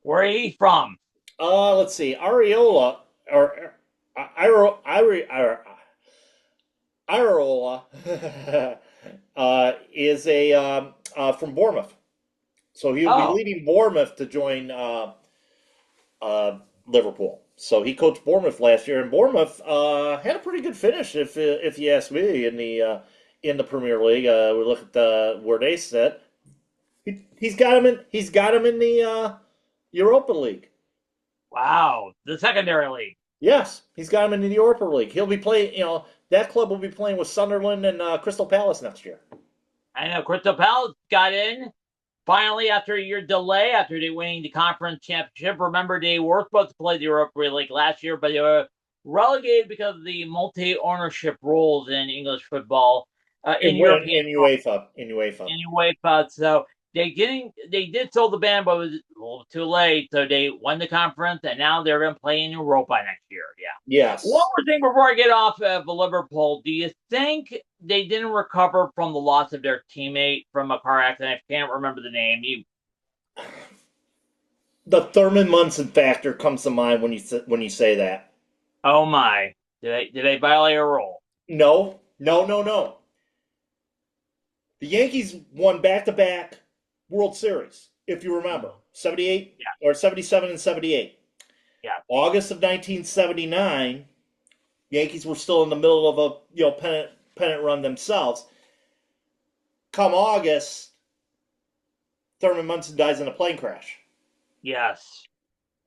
Where are you from? Let's see, Ariola or Iraola is a from Bournemouth, so he'll be Oh, leaving Bournemouth to join Liverpool. So he coached Bournemouth last year, and Bournemouth had a pretty good finish, if you ask me, in the Premier League. We look at where they sit. He's got him in. He's got him in the Europa League. wow. The secondary league. Yes, he's got him in the Europa League. He'll be playing. That club will be playing with Sunderland and Crystal Palace next year. I know Crystal Palace got in finally after a year delay after they winning the conference championship. Remember, they were supposed to play the Europa League last year, but they were relegated because of the multi-ownership rules in English football, in European In UEFA. in UEFA. So they did sell the band, but it was a little too late. So they won the conference, and now they're going to play in Europa next year. Yeah. One Yes. more thing before I get off of Liverpool. Do you think they didn't recover from the loss of their teammate from a car accident? I can't remember the name. The Thurman Munson factor comes to mind when you say that. Oh my! Did they violate a rule? No, no, no, no. The Yankees won back-to-back World Series, if you remember, 78 Yeah, or 77 and 78. yeah. August of 1979, Yankees were still in the middle of a pennant run themselves. Come August, Thurman Munson dies in a plane crash. Yes.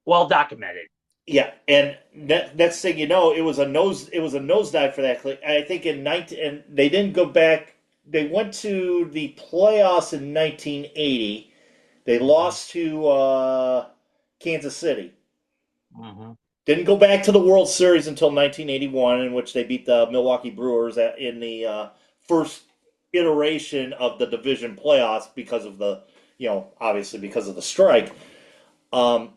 Well documented. Yeah, and next thing you know, it was a nosedive for that. I think in 19 and they didn't go back. They went to the playoffs in 1980. They lost to Kansas City. Mm-hmm. Didn't go back to the World Series until 1981, in which they beat the Milwaukee Brewers in the first iteration of the division playoffs because of obviously because of the strike. Um,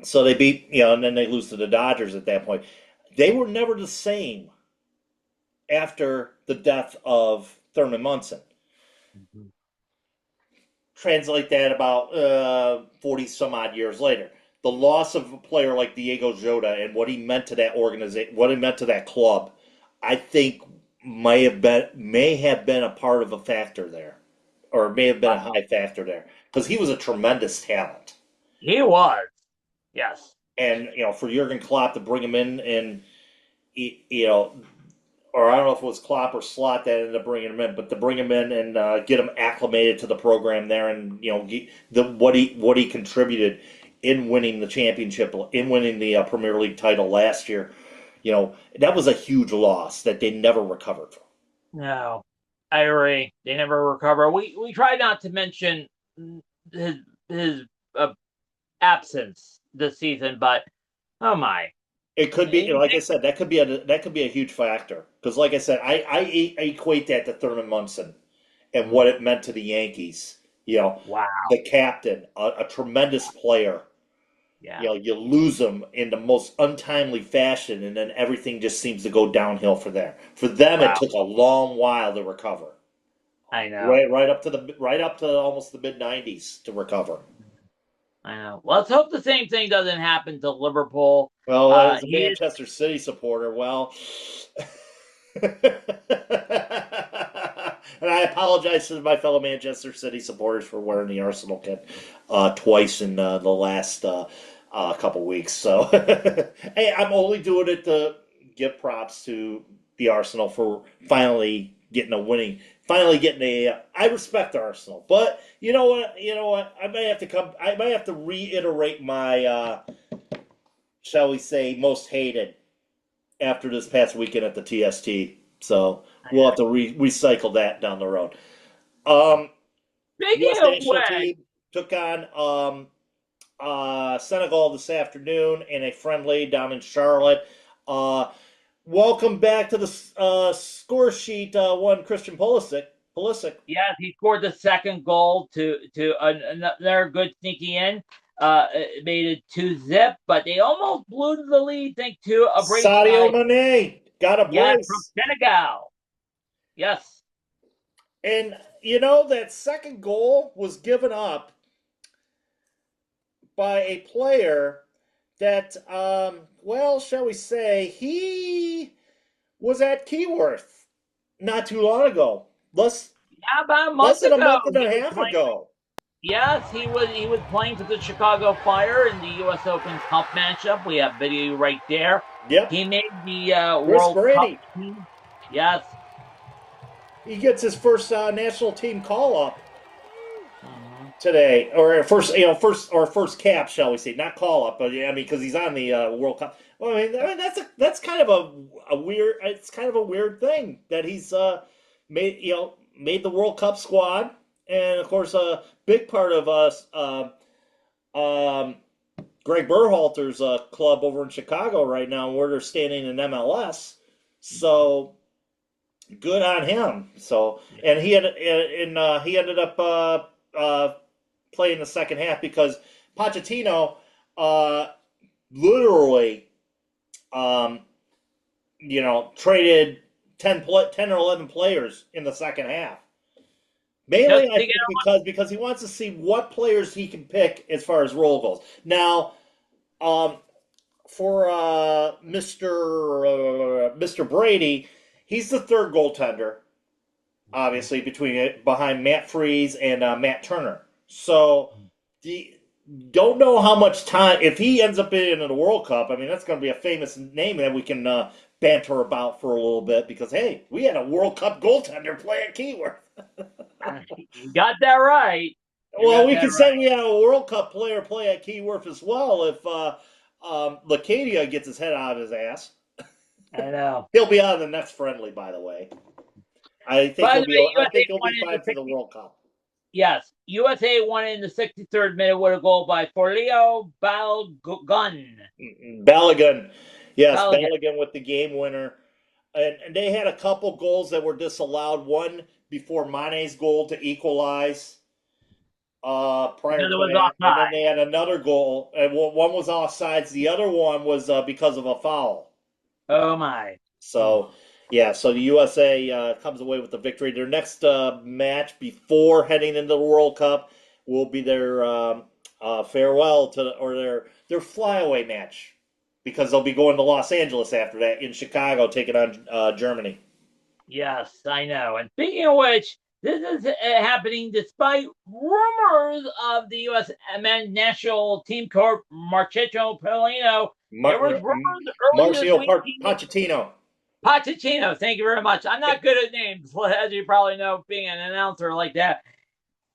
so they beat, and then they lose to the Dodgers at that point. They were never the same after the death of Thurman Munson. Mm-hmm. Translate that about 40 some odd years later. The loss of a player like Diego Jota and what he meant to that organization, what he meant to that club, I think may have been a part of a factor there, or may have been a high factor there, because he was a tremendous talent. He was. Yes. And for Jurgen Klopp to bring him in, and or I don't know if it was Klopp or Slot that ended up bringing him in, but to bring him in and get him acclimated to the program there, and what he contributed in winning the championship, in winning the Premier League title last year, that was a huge loss that they never recovered from. No, I agree. They never recover. We try not to mention his absence this season, but oh my. It could be, like I said, that could be a huge factor, because, like I said, I equate that to Thurman Munson and what it meant to the Yankees. Wow. The captain, a tremendous player. Yeah. You lose them in the most untimely fashion, and then everything just seems to go downhill for them. For them, Wow. it took a long while to recover. I know. Right up to almost the mid-90s to recover. I know. Let's hope the same thing doesn't happen to Liverpool. Well, as a Manchester City supporter, and I apologize to my fellow Manchester City supporters for wearing the Arsenal kit twice in the last couple weeks. So, hey, I'm only doing it to give props to the Arsenal for finally getting a winning finally getting a. I respect Arsenal, but you know what? You know what? I might have to come. I might have to reiterate my, shall we say, most hated after this past weekend at the TST. So we'll have to recycle that down the road. Speaking U.S. of national which, team took on Senegal this afternoon in a friendly down in Charlotte. Welcome back to the score sheet. One Christian Pulisic. yes, he scored the second goal to another good sneaky in. It made it 2-0, but they almost blew the lead thanks to a brace Sadio by Mane got a yes from brace. Senegal. Yes. And you know that second goal was given up by a player that, well, shall we say, he was at Keyworth not too long ago. Yeah, about a Less month than a ago. month and He a was half playing. ago. Yes, he was playing for the Chicago Fire in the U.S. Open Cup matchup. We have video right there. Yep. He made the Chris World Brady. Cup team. Yes. He gets his first national team call up today, or first cap, shall we say? Not call up, but yeah, I mean, because he's on the World Cup. Well, I mean that's kind of a weird. It's kind of a weird thing that he's made the World Cup squad, and of course a big part of us. Greg Berhalter's club over in Chicago right now, where they're standing in MLS. So good on him. So and he ended up playing the second half because Pochettino literally traded 10 or 11 players in the second half. Mainly, I think because he wants to see what players he can pick as far as role goes. Now, for Mr. Brady, he's the third goaltender, obviously behind Matt Freese and Matt Turner. So, don't know how much time if he ends up in the World Cup. I mean, that's going to be a famous name that we can banter about for a little bit because hey, we had a World Cup goaltender play at Keyworth. You got that right. Well, we can say we had a World Cup player play at Keyworth as well if Lacadia gets his head out of his ass. I know. He'll be out of the next friendly, by the way. I think he'll be fine for the World Cup. Yes. USA won in the 63rd minute with a goal by Forleo Balogun. Balogun. Yes, Balogun with the game winner. And they had a couple goals that were disallowed. One before Mane's goal to equalize prior to that. And then they had another goal. And one was offsides. The other one was because of a foul. Oh, my. So, yeah, so the USA comes away with the victory. Their next match before heading into the World Cup will be their farewell their flyaway match. Because they'll be going to Los Angeles after that in Chicago, taking on Germany. Yes, I know. And speaking of which, this is happening despite rumors of the U.S. men's national team coach Mauricio Pochettino. There was rumors earlier this week. Pochettino, thank you very much. I'm not good at names, as you probably know, being an announcer like that.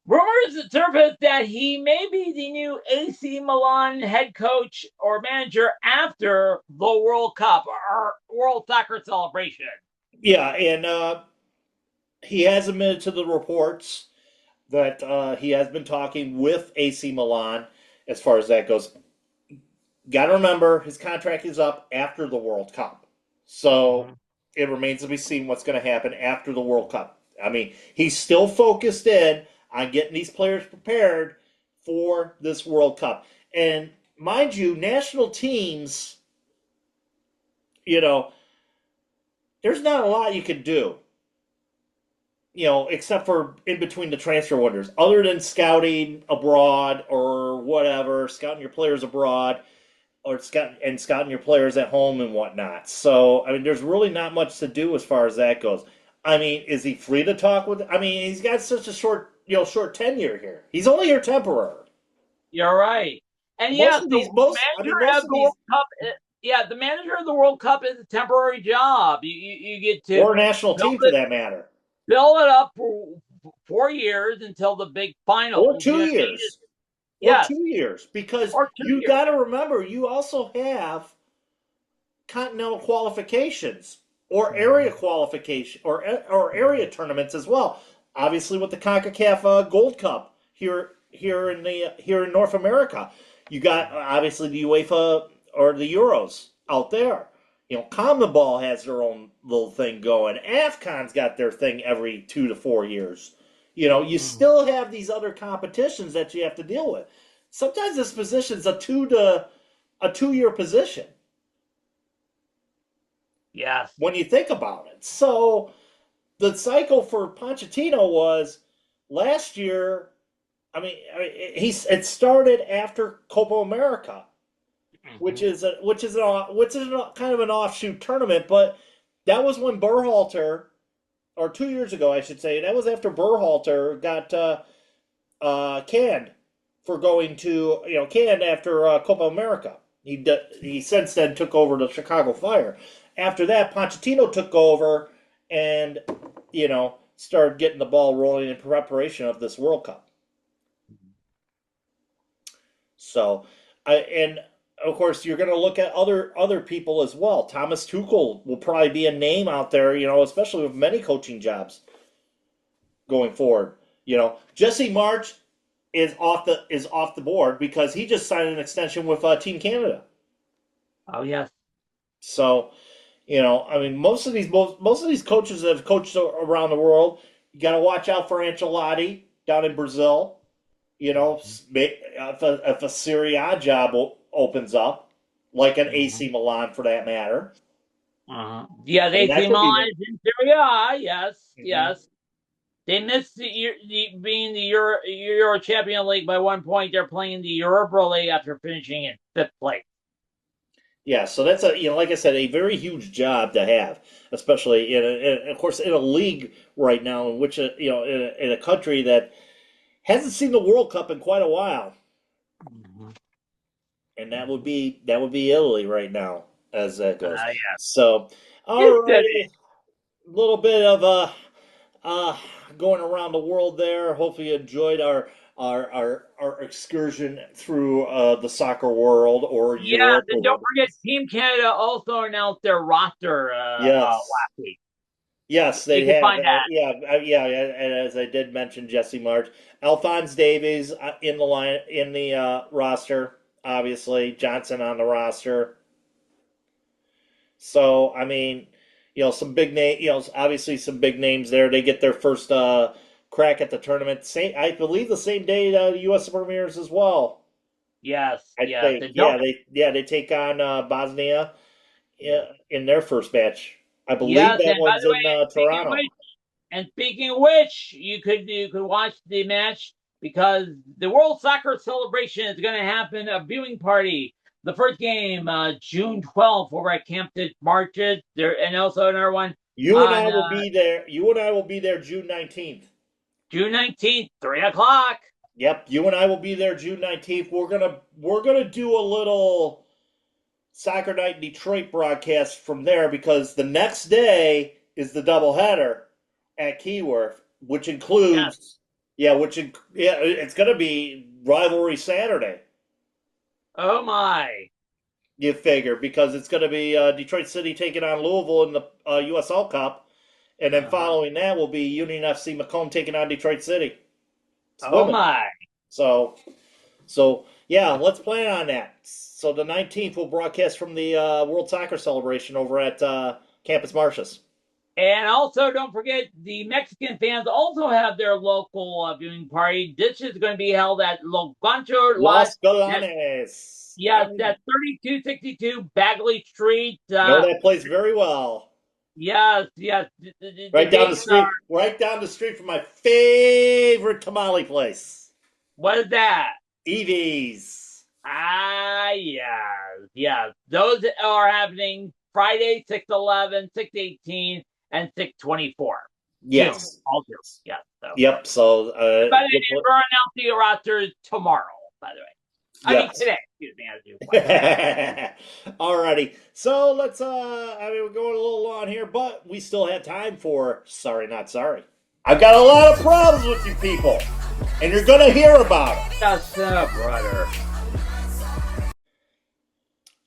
Rumors surfaced that he may be the new AC Milan head coach or manager after the World Cup or World Soccer celebration. Yeah, and he has admitted to the reports that he has been talking with AC Milan as far as that goes. Got to remember, his contract is up after the World Cup. So it remains to be seen what's going to happen after the World Cup. I mean, he's still focused in on getting these players prepared for this World Cup. And mind you, national teams, there's not a lot you can do, except for in between the transfer windows, other than scouting abroad or whatever, scouting your players abroad or scouting your players at home and whatnot. So, I mean, there's really not much to do as far as that goes. I mean, is he free to talk with? I mean, he's got such a short tenure here. He's only here temporary. You're right. And the manager of the World Cup is a temporary job. You get to or a national team for that matter. fill it up for 4 years until the big final. Or 2 years. Or Yes. 2 years. Because Or 2 you years. got to remember, you also have continental qualifications or area qualification or area tournaments as well. Obviously, with the CONCACAF Gold Cup here in North America, you got obviously the UEFA or the Euros out there. You know, CONMEBOL has their own little thing going. AFCON's got their thing every 2 to 4 years. You know, you still have these other competitions that you have to deal with. Sometimes this position's a 2-year position. Yes. When you think about it. So the cycle for Pochettino was last year. I mean, it started after Copa America, which is kind of an offshoot tournament. But that was when Berhalter, or 2 years ago, I should say, that was after Berhalter got canned for going to canned after Copa America. He since then took over the Chicago Fire. After that, Pochettino took over and, started getting the ball rolling in preparation of this World Cup. So, and of course, you're going to look at other people as well. Thomas Tuchel will probably be a name out there, especially with many coaching jobs going forward. Jesse March is off the board because he just signed an extension with Team Canada. Oh yes. So, I mean, most of these coaches that have coached around the world, you got to watch out for Ancelotti down in Brazil. If a Serie A job opens up, like an AC Milan for that matter. Yeah, I mean, AC Milan is in Serie A. Yes, yes. They missed being the Euro Champion League by 1 point. They're playing the Europa League after finishing in 5th place. Yeah, so that's like I said, a very huge job to have, especially of course, in a league right now in which in a country that hasn't seen the World Cup in quite a while, and that would be Italy right now as that goes. Yeah. So, all righty, a little bit of going around the world there. Hopefully, you enjoyed our excursion through the soccer world or Europe. And don't forget, Team Canada also announced their roster last week. Yes, they you can have. find that. Yeah, and as I did mention, Jesse March, Alphonse Davies in the roster. Obviously, Johnson on the roster. So I mean, some big name. Obviously some big names there. They get their first crack at the tournament. I believe the same day the U.S. premieres as well. Yes, I think. They take on Bosnia in their first match. I believe that one's in Toronto. And speaking of which, you could watch the match because the World Soccer Celebration is going to happen, a viewing party. The first game, June 12th, over at Campton Market. And also another one. You and I will be there. You and I will be there June 19th. June 19th, 3:00. Yep, you and I will be there June 19th. We're gonna do a little Soccer Night in Detroit broadcast from there because the next day is the doubleheader at Keyworth, which includes it's gonna be rivalry Saturday. Oh my! You figure because it's gonna be Detroit City taking on Louisville in the USL Cup, and then following that will be Union FC Macomb taking on Detroit City. Oh my! So yeah, let's plan on that. So the 19th we'll broadcast from the World Soccer Celebration over at Campus Martius. And also, don't forget, the Mexican fans also have their local viewing party. This is going to be held at Los Galanes. Yes, that's 3262 Bagley Street. Know that place very well. Yes. Right down the street from my favorite tamale place. What is that? Evie's. Yes. Those are happening Friday, 6/11, 6/18, and 6/24. Yes. Yes. So. Yep. So. But we're announcing the roster tomorrow, by the way. I mean today. Excuse me. Alrighty. So let's. We're going a little long here, but we still have time for Sorry Not Sorry. I've got a lot of problems with you people, and you're going to hear about it. That's brother.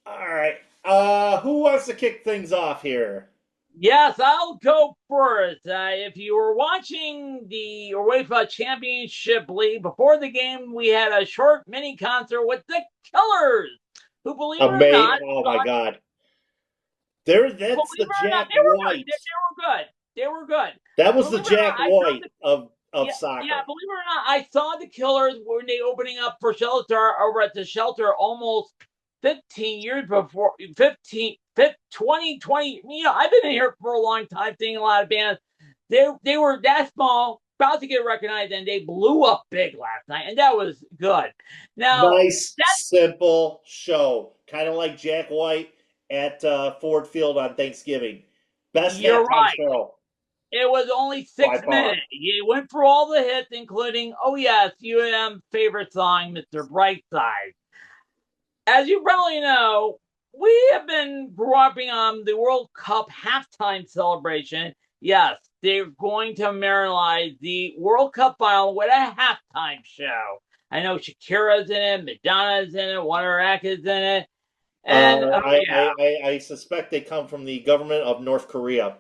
All right. Who wants to kick things off here? Yes, I'll go first. If you were watching the UEFA Championship League, before the game, we had a short mini concert with the Killers, who, believe it or not, Oh my God. That's the Jack they were White. good. They were good. They were good. That was the Jack White of soccer. Yeah, believe it or not, I saw the Killers when they opening up for Shelter over at the Shelter almost 15 years before, 2020. You know, I've been in here for a long time seeing a lot of bands. They were that small, about to get recognized, and they blew up big last night, and that was good. Now, nice, simple show. Kind of like Jack White at Ford Field on Thanksgiving. Best halftime show. It was only 6 minutes. You went through all the hits, including, oh yes, UM favorite song, Mr. Brightside. As you probably know, we have been dropping on the World Cup halftime celebration. Yes, they're going to marginalize the World Cup final with a halftime show. I know Shakira's in it, Madonna's in it, One is in it. And I suspect they come from the government of North Korea.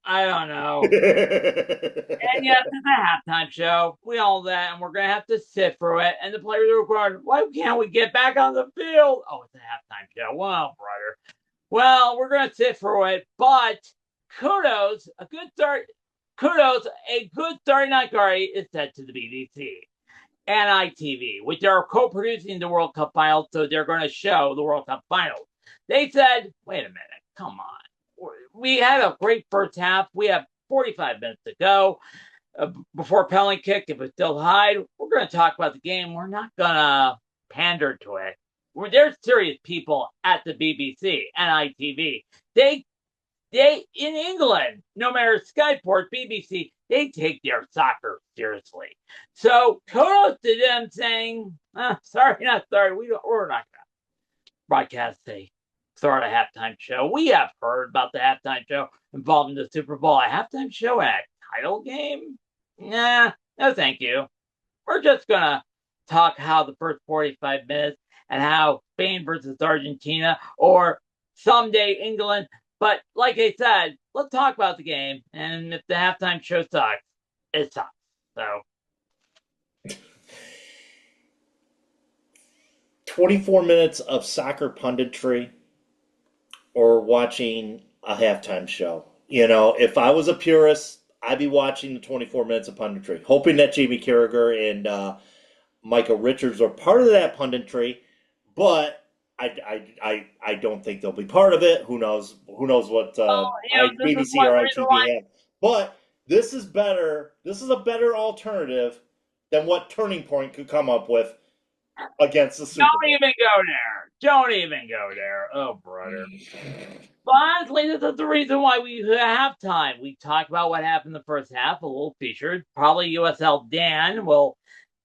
I don't know. And yes, it's a halftime show. We all know that, and we're going to have to sit through it. And the players are going, why can't we get back on the field? Oh, it's a halftime show. Well, brother. Well, we're going to sit through it, but kudos, a good 39 Curry is sent to the BBC and ITV, which are co-producing the World Cup finals, so they're going to show the World Cup finals. They said, wait a minute, come on. We had a great first half. We have 45 minutes to go before penalty kick. If it's still tied, we're going to talk about the game. We're not going to pander to it. There's serious people at the BBC and ITV. They in England, no matter Sky Sports, BBC, they take their soccer seriously. So kudos to them saying, sorry, not sorry. We're not going to broadcast a start a halftime show. We have heard about the halftime show involving the Super Bowl. A halftime show at a title game? Nah, no thank you. We're just going to talk how the first 45 minutes and how Spain versus Argentina or someday England. But like I said, let's talk about the game. And if the halftime show sucks, it sucks. So 24 minutes of soccer punditry or watching a halftime show. You know, if I was a purist, I'd be watching the 24 minutes of punditry, hoping that Jamie Carragher and Michael Richards are part of that punditry, but I don't think they'll be part of it. Who knows? Who knows what BBC or ITV have? But this is better. This is a better alternative than what Turning Point could come up with against the Super Bowl. Don't even go there. Don't even go there. Oh, brother. But honestly, this is the reason why we have time. We talked about what happened in the first half, a little featured. Probably USL Dan will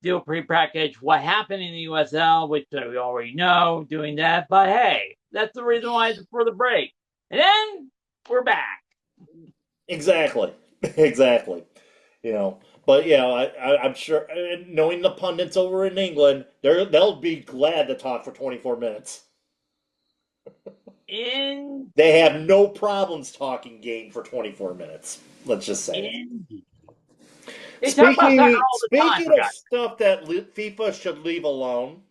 do a pre-package what happened in the USL, which we already know, doing that. But hey, that's the reason why it's for the break. And then we're back. Exactly. Exactly. You know, but yeah, I'm sure, knowing the pundits over in England, they'll be glad to talk for 24 minutes. They have no problems talking game for 24 minutes. Let's just say. Speaking of stuff that FIFA should leave alone,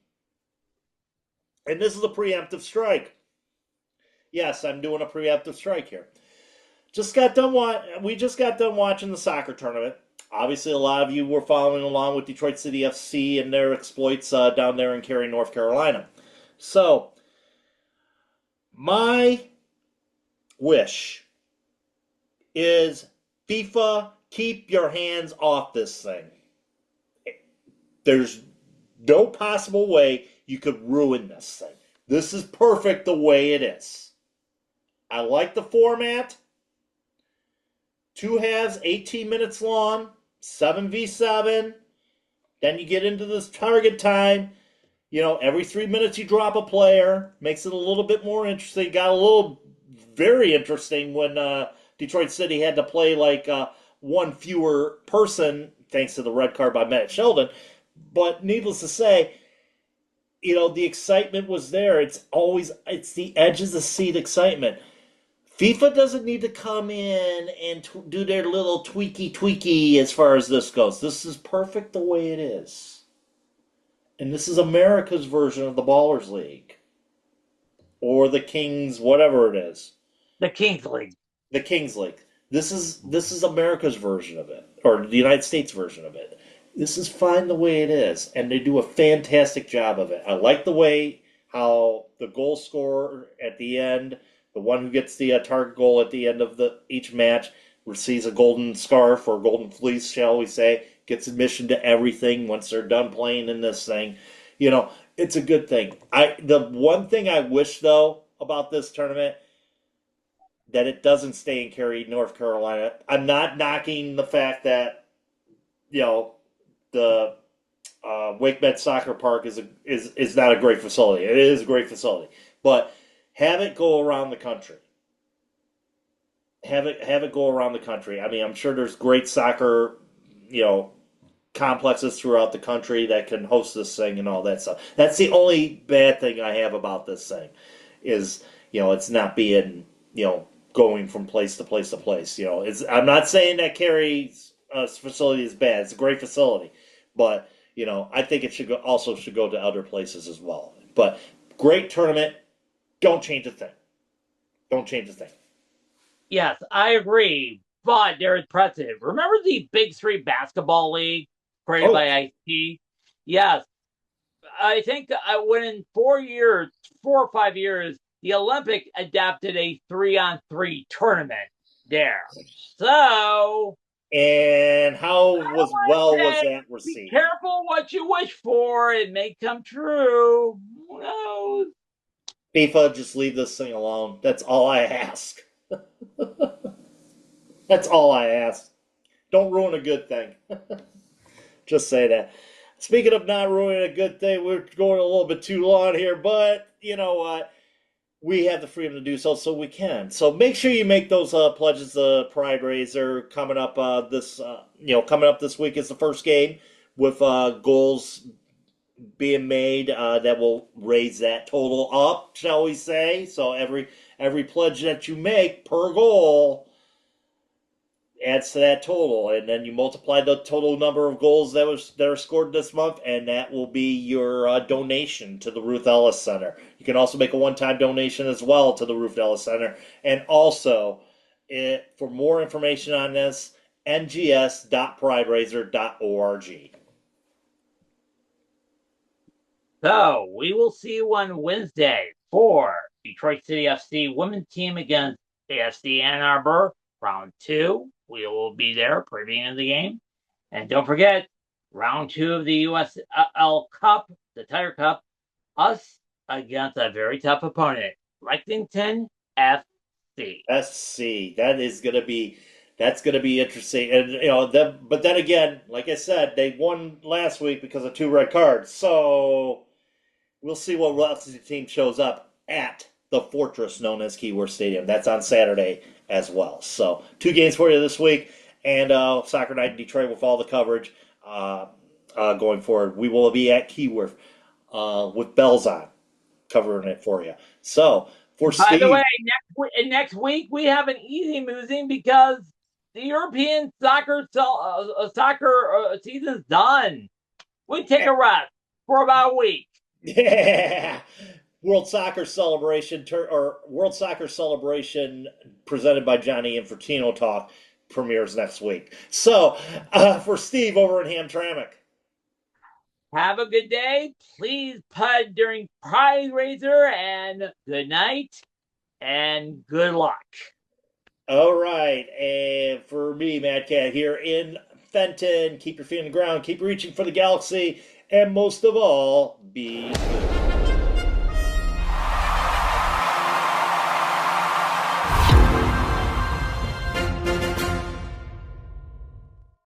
and this is a preemptive strike. Yes, I'm doing a preemptive strike here. We just got done watching the soccer tournament. Obviously, a lot of you were following along with Detroit City FC and their exploits down there in Cary, North Carolina. So, my wish is FIFA, keep your hands off this thing. There's no possible way you could ruin this thing. This is perfect the way it is. I like the format. 2 halves, 18 minutes long, 7v7. Then you get into this target time. You know, every 3 minutes you drop a player. Makes it a little bit more interesting. Got a little very interesting when Detroit City had to play like one fewer person thanks to the red card by Matt Sheldon. But needless to say, the excitement was there. It's the edge of the seat excitement. FIFA doesn't need to come in and do their little tweaky as far as this goes. This is perfect the way it is. And this is America's version of the Ballers League. Or the Kings, whatever it is. The Kings League. The Kings League. This is America's version of it. Or the United States version of it. This is fine the way it is. And they do a fantastic job of it. I like the way how the goal scorer at the end, the one who gets the target goal at the end of each match, receives a golden scarf or golden fleece, shall we say, gets admission to everything once they're done playing in this thing. It's a good thing. The one thing I wish, though, about this tournament, that it doesn't stay in Cary, North Carolina. I'm not knocking the fact that, the WakeMed Soccer Park is not a great facility. It is a great facility. But have it go around the country. Have it go around the country. I mean, I'm sure there's great soccer, complexes throughout the country that can host this thing and all that stuff. That's the only bad thing I have about this thing is, it's not being, going from place to place to place. I'm not saying that Cary's facility is bad. It's a great facility. But, I think it should go to other places as well. But great tournament. Don't change a thing. Don't change a thing. Yes, I agree. But there is precedent. Remember the Big Three Basketball League created by IT? Yes. I think when in 4 or 5 years, the Olympic adapted a 3-on-3 tournament there. So... And how was that received? Be careful what you wish for. It may come true. Who knows? FIFA, just leave this thing alone. That's all I ask. That's all I ask. Don't ruin a good thing. Just say that. Speaking of not ruining a good thing, we're going a little bit too long here, but you know what? We have the freedom to do so we can. So make sure you make those pledges to Prideraiser coming up this week is the first game with goals being made that will raise that total up, shall we say? So every pledge that you make per goal adds to that total, and then you multiply the total number of goals that are scored this month, and that will be your donation to the Ruth Ellis Center. You can also make a one-time donation as well to the Ruth Ellis Center, and also for more information on this, ngs.prideraiser.org. So we will see you on Wednesday for Detroit City FC women's team against AFC Ann Arbor, round 2. We will be there previewing the game. And don't forget, round 2 of the USL Cup, the Tiger Cup, us against a very tough opponent, Lexington FC. SC. That's gonna be interesting. And but then again, like I said, they won last week because of 2 red cards. So we'll see what Lexington team shows up at the fortress known as Keyworth Stadium. That's on Saturday as well. So 2 games for you this week, and Soccer Night in Detroit with all the coverage going forward. We will be at Keyworth with bells on, covering it for you. So for Steve, by the way, next week we have an easy musing because the European soccer season's done. We take a rest for about a week. Yeah. World Soccer Celebration presented by Johnny Infantino Talk premieres next week. So, for Steve over in Hamtramck. Have a good day. Please pud during Prideraiser, and good night and good luck. All right. And for me, Mad Cat here in Fenton, keep your feet on the ground, keep reaching for the galaxy, and most of all, be good.